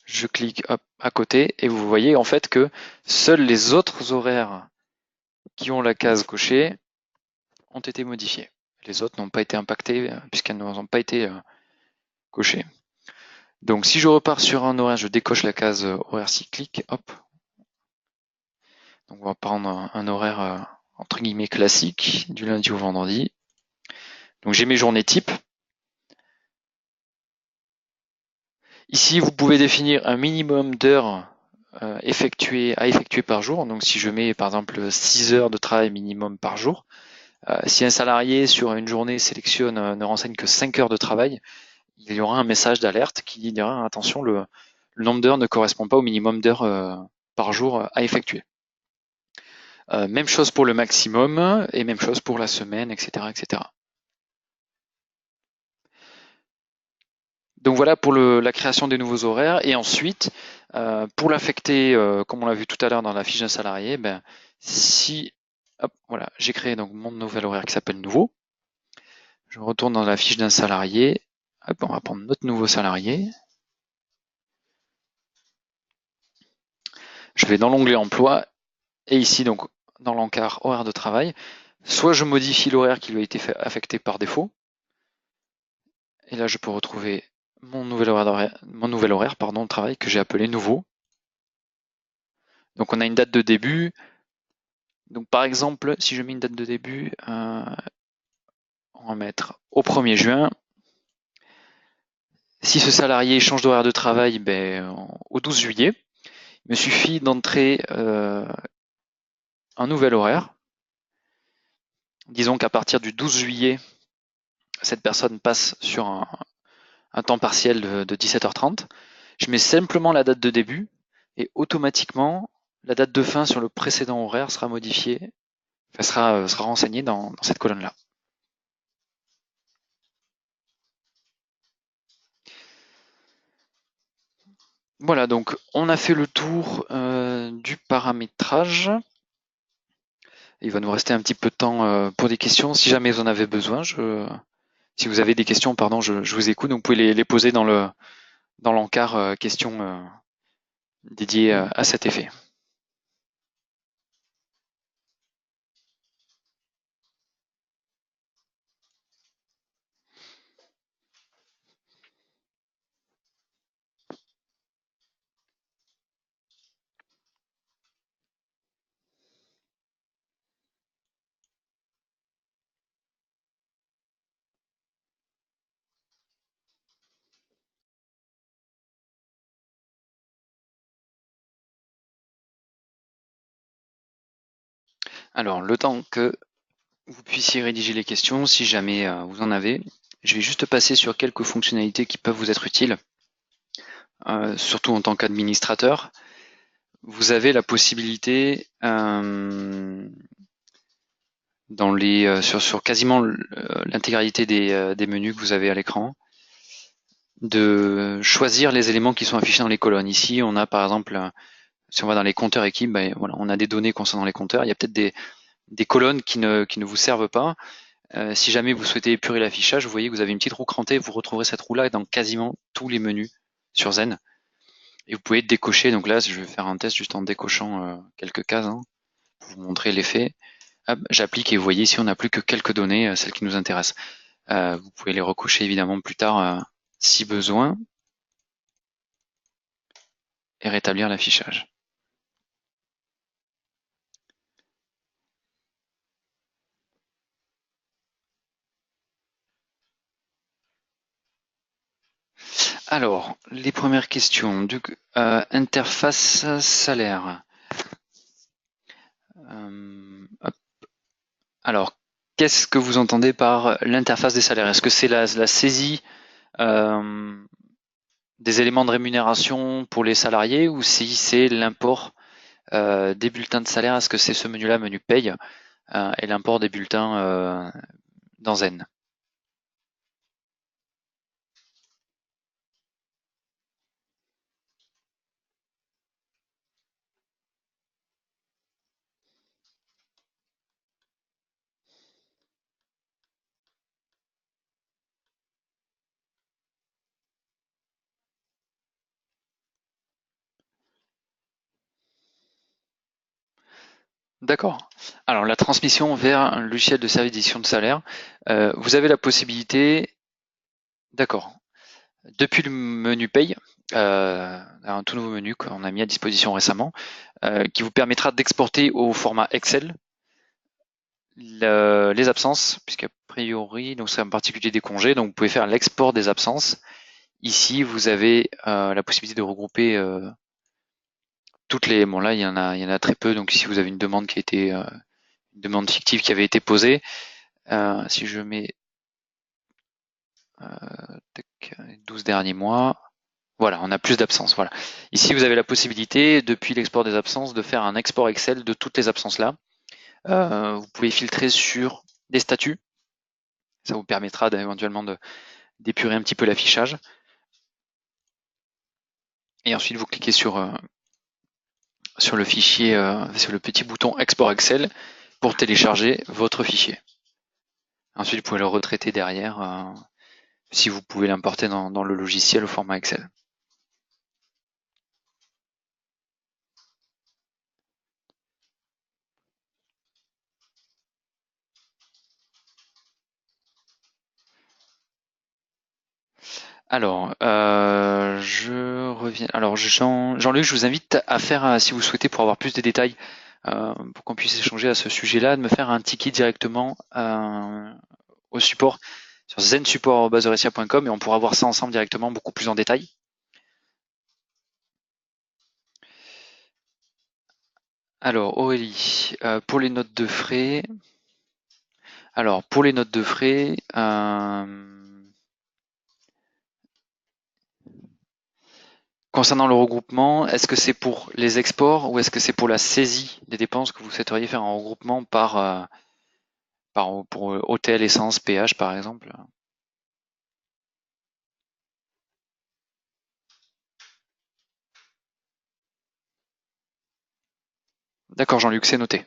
S1: Je clique hop, à côté et vous voyez en fait que seuls les autres horaires qui ont la case cochée ont été modifiés. Les autres n'ont pas été impactés puisqu'elles n'ont pas été cochées. Donc si je repars sur un horaire, je décoche la case horaire cyclique, hop. Donc on va prendre un horaire entre guillemets classique du lundi au vendredi. Donc j'ai mes journées types. Ici, vous pouvez définir un minimum d'heures à effectuer par jour. Donc si je mets par exemple 6 heures de travail minimum par jour, si un salarié sur une journée sélectionne, ne renseigne que 5 heures de travail, il y aura un message d'alerte qui dira attention, le nombre d'heures ne correspond pas au minimum d'heures par jour à effectuer. Même chose pour le maximum et même chose pour la semaine, etc. etc. Donc voilà pour la création des nouveaux horaires. Et ensuite, pour l'affecter, comme on l'a vu tout à l'heure dans la fiche d'un salarié, si hop, voilà, j'ai créé donc mon nouvel horaire qui s'appelle nouveau. Je retourne dans la fiche d'un salarié. Hop, on va prendre notre nouveau salarié. Je vais dans l'onglet emploi et ici donc dans l'encart horaire de travail. Soit je modifie l'horaire qui lui a été affecté par défaut. Et là, je peux retrouver mon nouvel horaire de travail que j'ai appelé nouveau. Donc on a une date de début. Donc par exemple, si je mets une date de début, on va mettre au 1er juin. Si ce salarié change d'horaire de travail, au 12 juillet, il me suffit d'entrer un nouvel horaire. Disons qu'à partir du 12 juillet, cette personne passe sur un temps partiel de 17h30. Je mets simplement la date de début et automatiquement, la date de fin sur le précédent horaire sera modifiée Elle sera renseignée dans cette colonne-là. Voilà, donc on a fait le tour du paramétrage. Il va nous rester un petit peu de temps pour des questions. Si jamais vous en avez besoin, si vous avez des questions, pardon, je vous écoute. Donc vous pouvez les poser dans l'encart questions dédiées à cet effet. Alors, le temps que vous puissiez rédiger les questions, si jamais vous en avez, je vais juste passer sur quelques fonctionnalités qui peuvent vous être utiles, surtout en tant qu'administrateur. Vous avez la possibilité sur quasiment l'intégralité des menus que vous avez à l'écran, de choisir les éléments qui sont affichés dans les colonnes. Ici, on a par exemple, si on va dans les compteurs équipes, ben, voilà, on a des données concernant les compteurs. Il y a peut-être des colonnes qui ne vous servent pas. Si jamais vous souhaitez épurer l'affichage, vous voyez que vous avez une petite roue crantée, vous retrouverez cette roue-là dans quasiment tous les menus sur Zen. Et vous pouvez décocher, donc là, je vais faire un test juste en décochant quelques cases, hein, pour vous montrer l'effet. J'applique et vous voyez ici on n'a plus que quelques données, celles qui nous intéressent. Vous pouvez les recocher évidemment plus tard si besoin et rétablir l'affichage. Alors, les premières questions. Interface salaire. Hop. Alors, qu'est-ce que vous entendez par l'interface des salaires? Est-ce que c'est la saisie des éléments de rémunération pour les salariés ou si c'est l'import des bulletins de salaire? Est-ce que c'est ce menu-là, menu paye, et l'import des bulletins dans Zen? D'accord. Alors la transmission vers un logiciel de service d'édition de salaire, vous avez la possibilité, d'accord, depuis le menu paye, un tout nouveau menu qu'on a mis à disposition récemment, qui vous permettra d'exporter au format Excel les absences, puisqu'a priori, donc c'est en particulier des congés, donc vous pouvez faire l'export des absences. Ici, vous avez la possibilité de regrouper toutes les. Bon là, il y en a très peu, donc si vous avez une demande qui a été une demande fictive qui avait été posée, si je mets 12 derniers mois, voilà, on a plus d'absences. Voilà. Ici, vous avez la possibilité, depuis l'export des absences, de faire un export Excel de toutes les absences là. Vous pouvez filtrer sur des statuts. Ça vous permettra éventuellement d'épurer un petit peu l'affichage. Et ensuite, vous cliquez sur le fichier, sur le petit bouton Export Excel pour télécharger votre fichier. Ensuite, vous pouvez le retraiter derrière si vous pouvez l'importer dans le logiciel au format Excel. Alors, je reviens. Alors, Jean-Luc, je vous invite à faire, si vous souhaitez, pour avoir plus de détails, pour qu'on puisse échanger à ce sujet-là, de me faire un ticket directement au support sur zensupport@eurecia.com et on pourra voir ça ensemble directement, beaucoup plus en détail. Alors, Aurélie, pour les notes de frais. Alors, pour les notes de frais, Concernant le regroupement, est-ce que c'est pour les exports ou est-ce que c'est pour la saisie des dépenses que vous souhaiteriez faire en regroupement pour hôtel, essence, péage par exemple? D'accord, Jean-Luc, c'est noté.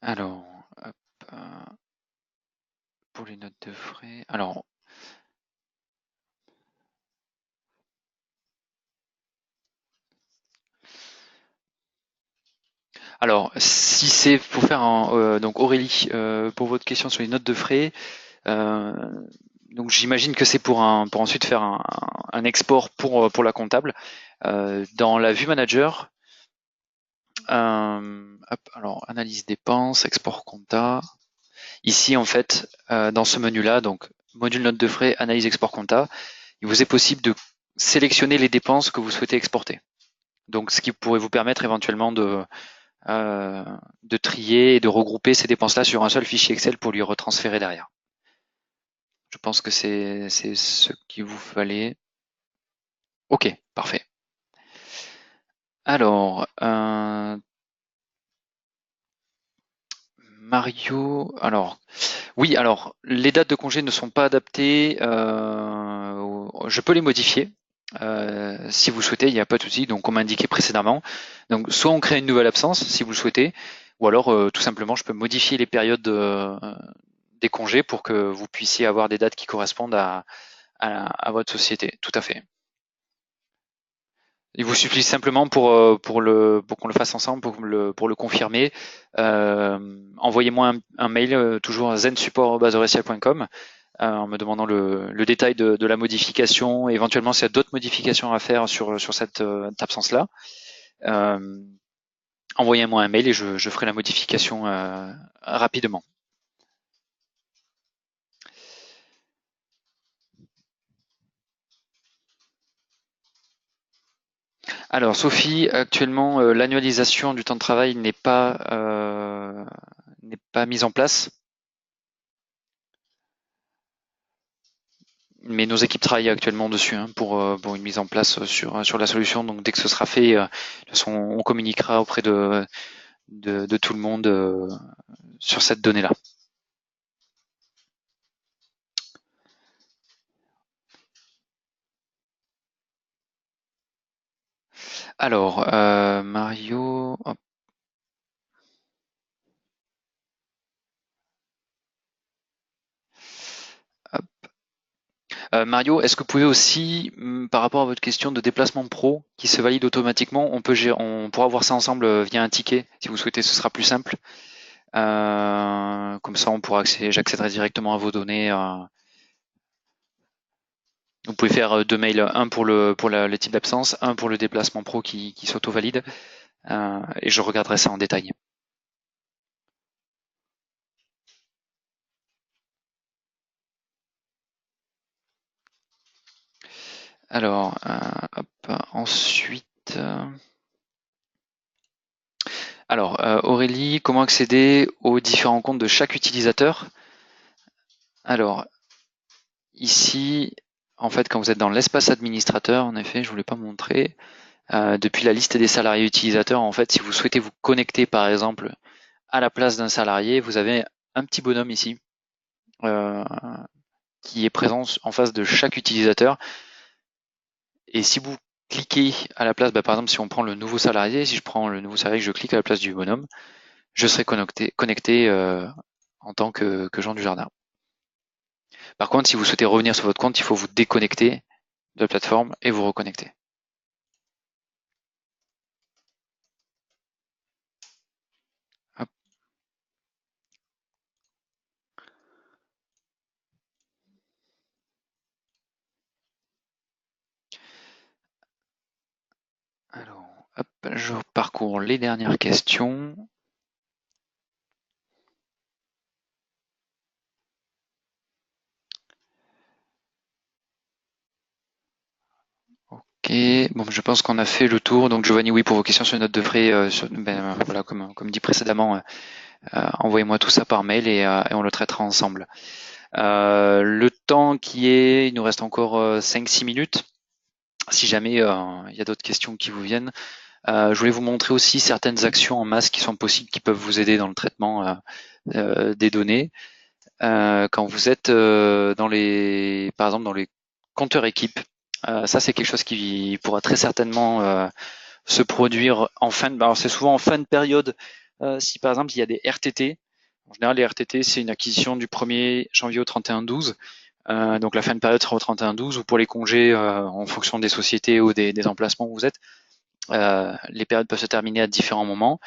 S1: Alors, hop, pour les notes de frais. Alors, si c'est pour faire donc Aurélie, pour votre question sur les notes de frais, euh, donc j'imagine que c'est pour ensuite faire un export pour la comptable. Dans la vue manager, alors analyse dépenses, export compta. Ici en fait, dans ce menu-là, donc module notes de frais, analyse export compta, il vous est possible de sélectionner les dépenses que vous souhaitez exporter. Donc ce qui pourrait vous permettre éventuellement de trier et de regrouper ces dépenses-là sur un seul fichier Excel pour lui retransférer derrière. Je pense que c'est ce qu'il vous fallait. Ok, parfait. Alors, Mario, alors oui, alors les dates de congé ne sont pas adaptées. Je peux les modifier. Si vous le souhaitez, il n'y a pas de souci. Donc, comme indiqué précédemment, donc soit on crée une nouvelle absence si vous le souhaitez, ou alors tout simplement je peux modifier les périodes des congés pour que vous puissiez avoir des dates qui correspondent à votre société. Tout à fait. Il vous suffit simplement pour qu'on le fasse ensemble, pour le confirmer. Envoyez-moi un mail, toujours à zensupport@oresia.com, en me demandant le détail de la modification, et éventuellement s'il y a d'autres modifications à faire sur cette absence-là. Euh, Envoyez-moi un mail et je ferai la modification rapidement. Alors Sophie, actuellement l'annualisation du temps de travail n'est pas mise en place. Mais nos équipes travaillent actuellement dessus, hein, pour une mise en place sur la solution. Donc dès que ce sera fait, de toute façon, on communiquera auprès de tout le monde sur cette donnée-là. Alors, Mario, hop, hop. Mario, est-ce que vous pouvez aussi, par rapport à votre question de déplacement pro qui se valide automatiquement, on pourra voir ça ensemble via un ticket. Si vous souhaitez, ce sera plus simple. Comme ça, j'accéderai directement à vos données. Vous pouvez faire deux mails, un le type d'absence, un pour le déplacement pro qui s'auto-valide, et je regarderai ça en détail. Alors, hop, ensuite, Aurélie, comment accéder aux différents comptes de chaque utilisateur? Alors, ici, en fait, quand vous êtes dans l'espace administrateur, en effet, je ne vous l'ai pas montré, depuis la liste des salariés utilisateurs, en fait, si vous souhaitez vous connecter, par exemple, à la place d'un salarié, vous avez un petit bonhomme ici, euh, qui est présent en face de chaque utilisateur. Et si vous cliquez à la place, par exemple, si on prend le nouveau salarié, si je prends le nouveau salarié, je clique à la place du bonhomme, je serai connecté en tant que Jean Dujardin. Par contre, si vous souhaitez revenir sur votre compte, il faut vous déconnecter de la plateforme et vous reconnecter. je parcours les dernières questions. Ok, bon, je pense qu'on a fait le tour. Donc Giovanni, oui, pour vos questions sur les notes de frais, voilà, comme dit précédemment, envoyez-moi tout ça par mail et on le traitera ensemble. Le temps il nous reste encore 5-6 minutes. Si jamais il y a d'autres questions qui vous viennent, je voulais vous montrer aussi certaines actions en masse qui sont possibles, qui peuvent vous aider dans le traitement des données. Quand vous êtes par exemple dans les compteurs équipes, ça c'est quelque chose qui pourra très certainement se produire alors c'est souvent en fin de période. Si par exemple il y a des RTT, en général les RTT c'est une acquisition du 1er janvier au 31/12. Donc la fin de période sera au 31/12, ou pour les congés en fonction des sociétés ou des emplacements où vous êtes. Les périodes peuvent se terminer à différents moments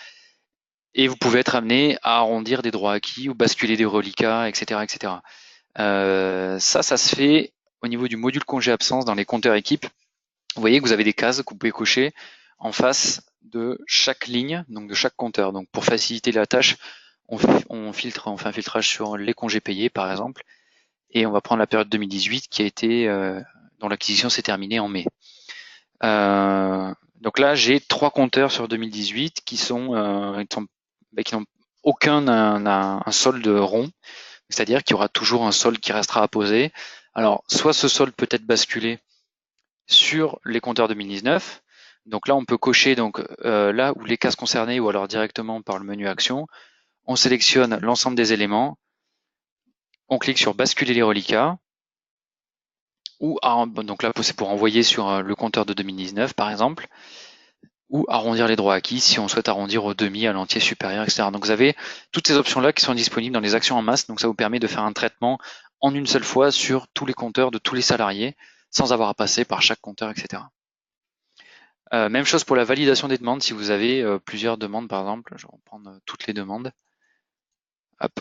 S1: et vous pouvez être amené à arrondir des droits acquis ou basculer des reliquats, etc., etc. Ça se fait au niveau du module congé absence dans les compteurs équipes. Vous voyez que vous avez des cases que vous pouvez cocher en face de chaque ligne, donc de chaque compteur. Donc pour faciliter la tâche, on fait un filtrage sur les congés payés par exemple, et on va prendre la période 2018 qui a été dont l'acquisition s'est terminée en mai. Donc là, j'ai 3 compteurs sur 2018 qui n'ont aucun un solde rond, c'est-à-dire qu'il y aura toujours un solde qui restera à poser. Alors, soit ce solde peut être basculé sur les compteurs 2019. Donc là, on peut cocher là où les cases concernées, ou alors directement par le menu action. On sélectionne l'ensemble des éléments. On clique sur basculer les reliquats. Donc là, c'est pour envoyer sur le compteur de 2019, par exemple. Ou arrondir les droits acquis si on souhaite arrondir au demi, à l'entier supérieur, etc. Donc vous avez toutes ces options-là qui sont disponibles dans les actions en masse. Donc ça vous permet de faire un traitement en une seule fois sur tous les compteurs de tous les salariés, sans avoir à passer par chaque compteur, etc. Même chose pour la validation des demandes. Si vous avez plusieurs demandes, par exemple, je vais reprendre toutes les demandes. Hop.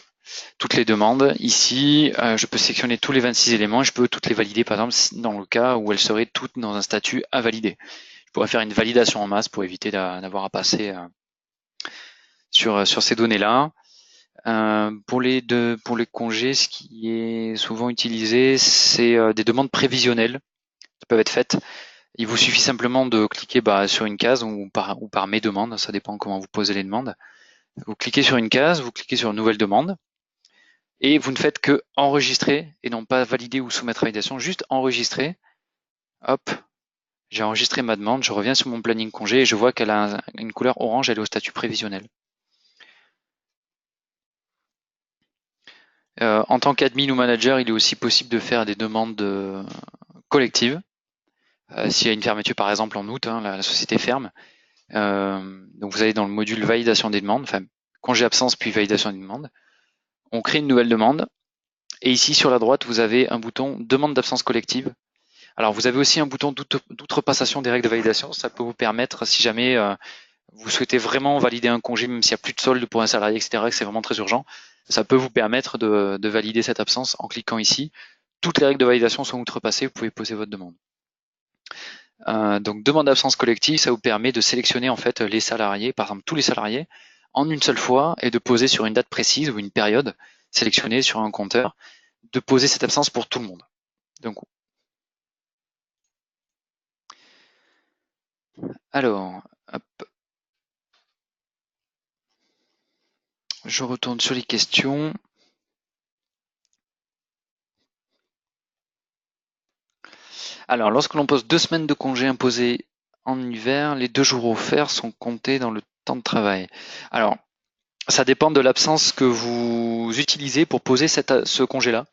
S1: Toutes les demandes. Ici, je peux sélectionner tous les 26 éléments et je peux toutes les valider, par exemple, dans le cas où elles seraient toutes dans un statut à valider. Je pourrais faire une validation en masse pour éviter d'avoir à passer sur ces données-là. Pour les congés, ce qui est souvent utilisé, c'est des demandes prévisionnelles qui peuvent être faites. Il vous suffit simplement de cliquer sur une case ou par mes demandes, ça dépend comment vous posez les demandes. Vous cliquez sur une case, vous cliquez sur nouvelle demande, et vous ne faites que enregistrer et non pas valider ou soumettre à validation, juste enregistrer. Hop, j'ai enregistré ma demande, je reviens sur mon planning congé et je vois qu'elle a une couleur orange, elle est au statut prévisionnel. En tant qu'admin ou manager, il est aussi possible de faire des demandes collectives. S'il y a une fermeture par exemple en août, la société ferme. Donc vous allez dans le module validation des demandes, enfin congé absence puis validation des demandes. On crée une nouvelle demande. Et ici sur la droite, vous avez un bouton demande d'absence collective. Alors vous avez aussi un bouton d'outrepassation des règles de validation. Ça peut vous permettre, si jamais vous souhaitez vraiment valider un congé, même s'il n'y a plus de solde pour un salarié, etc., que c'est vraiment très urgent, ça peut vous permettre de valider cette absence en cliquant ici. Toutes les règles de validation sont outrepassées, vous pouvez poser votre demande. Donc demande d'absence collective, ça vous permet de sélectionner en fait les salariés, par exemple tous les salariés, en une seule fois et de poser sur une date précise ou une période sélectionnée sur un compteur, de poser cette absence pour tout le monde. Donc, alors, hop. Je retourne sur les questions. Alors, lorsque l'on pose 2 semaines de congé imposés en hiver, les 2 jours offerts sont comptés dans le temps de travail. Alors, ça dépend de l'absence que vous utilisez pour poser ce congé-là.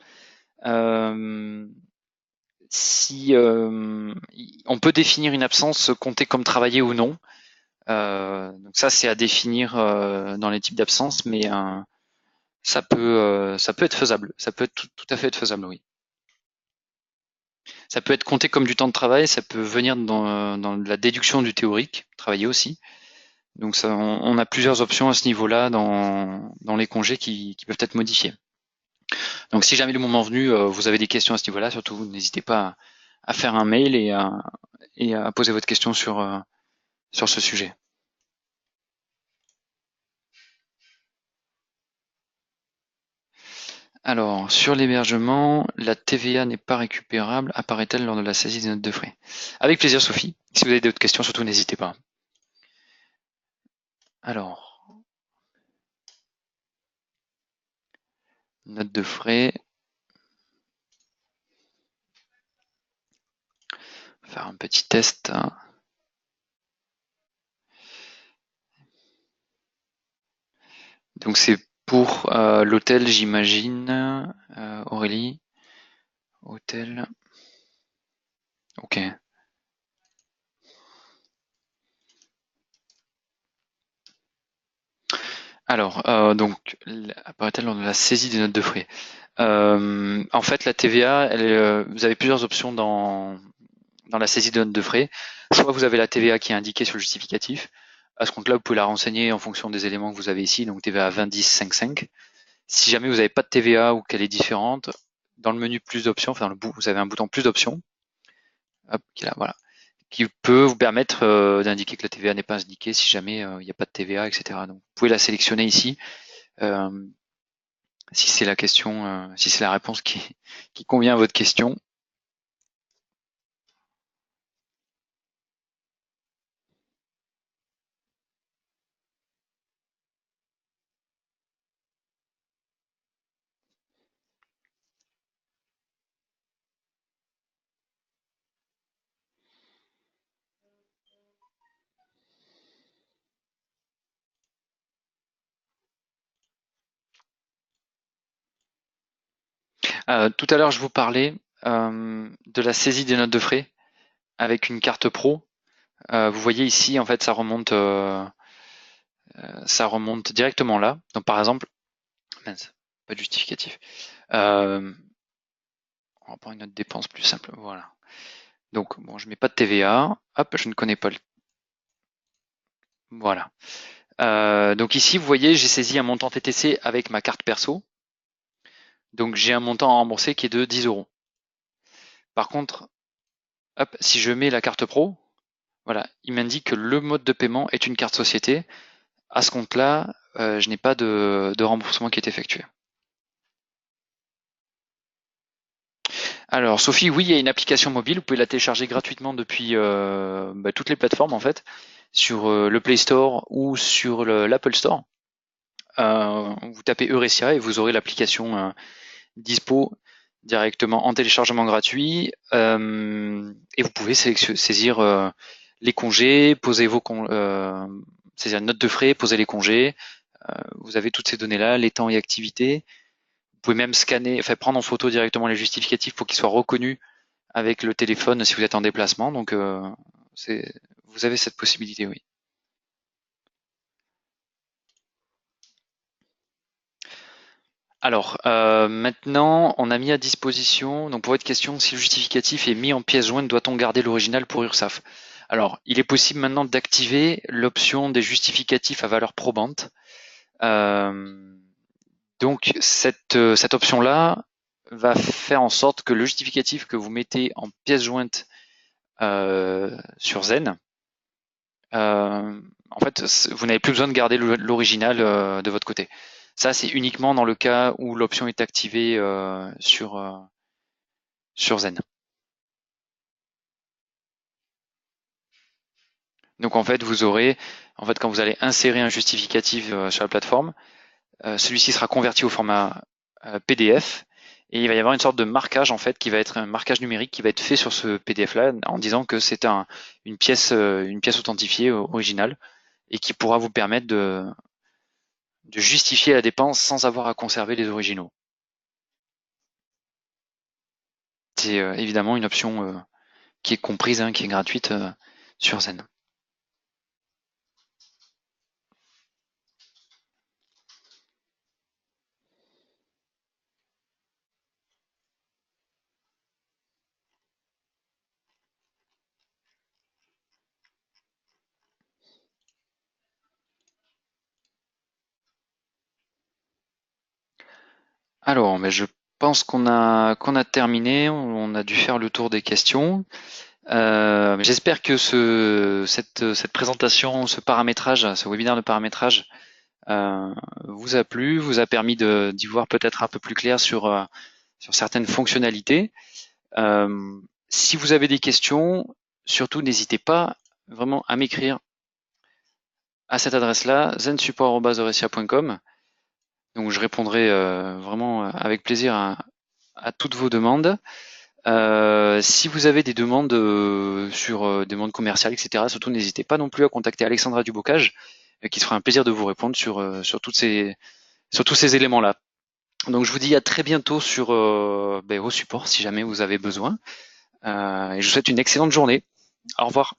S1: Si on peut définir une absence comptée comme travaillée ou non. Donc ça, c'est à définir dans les types d'absence, mais ça peut être faisable. Ça peut être tout à fait être faisable, oui. Ça peut être compté comme du temps de travail, ça peut venir dans la déduction du théorique, travailler aussi. Donc ça, on a plusieurs options à ce niveau-là dans les congés qui peuvent être modifiés. Donc si jamais le moment venu, vous avez des questions à ce niveau-là, surtout n'hésitez pas à faire un mail et à poser votre question sur ce sujet. Alors, sur l'hébergement, la TVA n'est pas récupérable, apparaît-elle lors de la saisie des notes de frais? Avec plaisir, Sophie. Si vous avez d'autres questions, surtout n'hésitez pas. Alors, note de frais. Faire un petit test. Donc c'est pour l'hôtel, j'imagine. Aurélie, hôtel. Ok. Alors, donc, apparaît-elle lors de la saisie des notes de frais? En fait, la TVA, vous avez plusieurs options dans la saisie de notes de frais. Soit vous avez la TVA qui est indiquée sur le justificatif. À ce compte-là, vous pouvez la renseigner en fonction des éléments que vous avez ici, donc TVA 20, 10, 5, 5. Si jamais vous n'avez pas de TVA ou qu'elle est différente, dans le menu plus d'options, enfin dans le bout, vous avez un bouton plus d'options, hop, qui est là, voilà, qui peut vous permettre d'indiquer que la TVA n'est pas indiquée si jamais il n'y a pas de TVA, etc. Donc vous pouvez la sélectionner ici euh, si c'est la question, si c'est la réponse qui convient à votre question. Tout à l'heure, je vous parlais de la saisie des notes de frais avec une carte pro. Vous voyez ici, en fait, ça remonte directement là. Donc, par exemple, mince, pas de justificatif. On va prendre une autre dépense plus simple. Voilà. Donc, bon, je mets pas de TVA. Hop, je ne connais pas le. Voilà. Donc ici, vous voyez, j'ai saisi un montant TTC avec ma carte perso. Donc j'ai un montant à rembourser qui est de 10 euros. Par contre, hop, si je mets la carte pro, voilà, il m'indique que le mode de paiement est une carte société. À ce compte-là, je n'ai pas de remboursement qui est effectué. Alors Sophie, oui, il y a une application mobile, vous pouvez la télécharger gratuitement depuis toutes les plateformes en fait, sur le Play Store ou sur l'Apple Store. Vous tapez Eurecia et vous aurez l'application dispo directement en téléchargement gratuit et vous pouvez saisir les congés, saisir une note de frais, poser les congés. Vous avez toutes ces données-là, les temps et activités. Vous pouvez même scanner, enfin prendre en photo directement les justificatifs pour qu'ils soient reconnus avec le téléphone si vous êtes en déplacement. Donc vous avez cette possibilité, oui. Alors, maintenant, on a mis à disposition, donc pour votre question, si le justificatif est mis en pièce jointe, doit-on garder l'original pour URSSAF? Alors, il est possible maintenant d'activer l'option des justificatifs à valeur probante. Euh, donc, cette option-là va faire en sorte que le justificatif que vous mettez en pièce jointe sur Zen, en fait, vous n'avez plus besoin de garder l'original de votre côté. Ça, c'est uniquement dans le cas où l'option est activée sur Zen. Donc en fait, vous aurez, en fait, quand vous allez insérer un justificatif sur la plateforme, celui-ci sera converti au format PDF et il va y avoir une sorte de marquage en fait qui va être un marquage numérique qui va être fait sur ce PDF-là en disant que c'est une pièce authentifiée originale et qui pourra vous permettre de justifier la dépense sans avoir à conserver les originaux. C'est évidemment une option qui est comprise, hein, qui est gratuite sur Zen. Alors, mais je pense qu'on a terminé, on a dû faire le tour des questions. J'espère que cette présentation, ce paramétrage, ce webinaire de paramétrage vous a plu, vous a permis d'y voir peut-être un peu plus clair sur certaines fonctionnalités. Si vous avez des questions, surtout n'hésitez pas vraiment à m'écrire à cette adresse-là, zensupport@oresia.com. Donc je répondrai vraiment avec plaisir à toutes vos demandes. Si vous avez des demandes sur des demandes commerciales, etc., surtout n'hésitez pas non plus à contacter Alexandra Dubocage, qui se fera un plaisir de vous répondre sur sur tous ces éléments-là. Donc je vous dis à très bientôt sur vos supports si jamais vous avez besoin. Et je vous souhaite une excellente journée. Au revoir.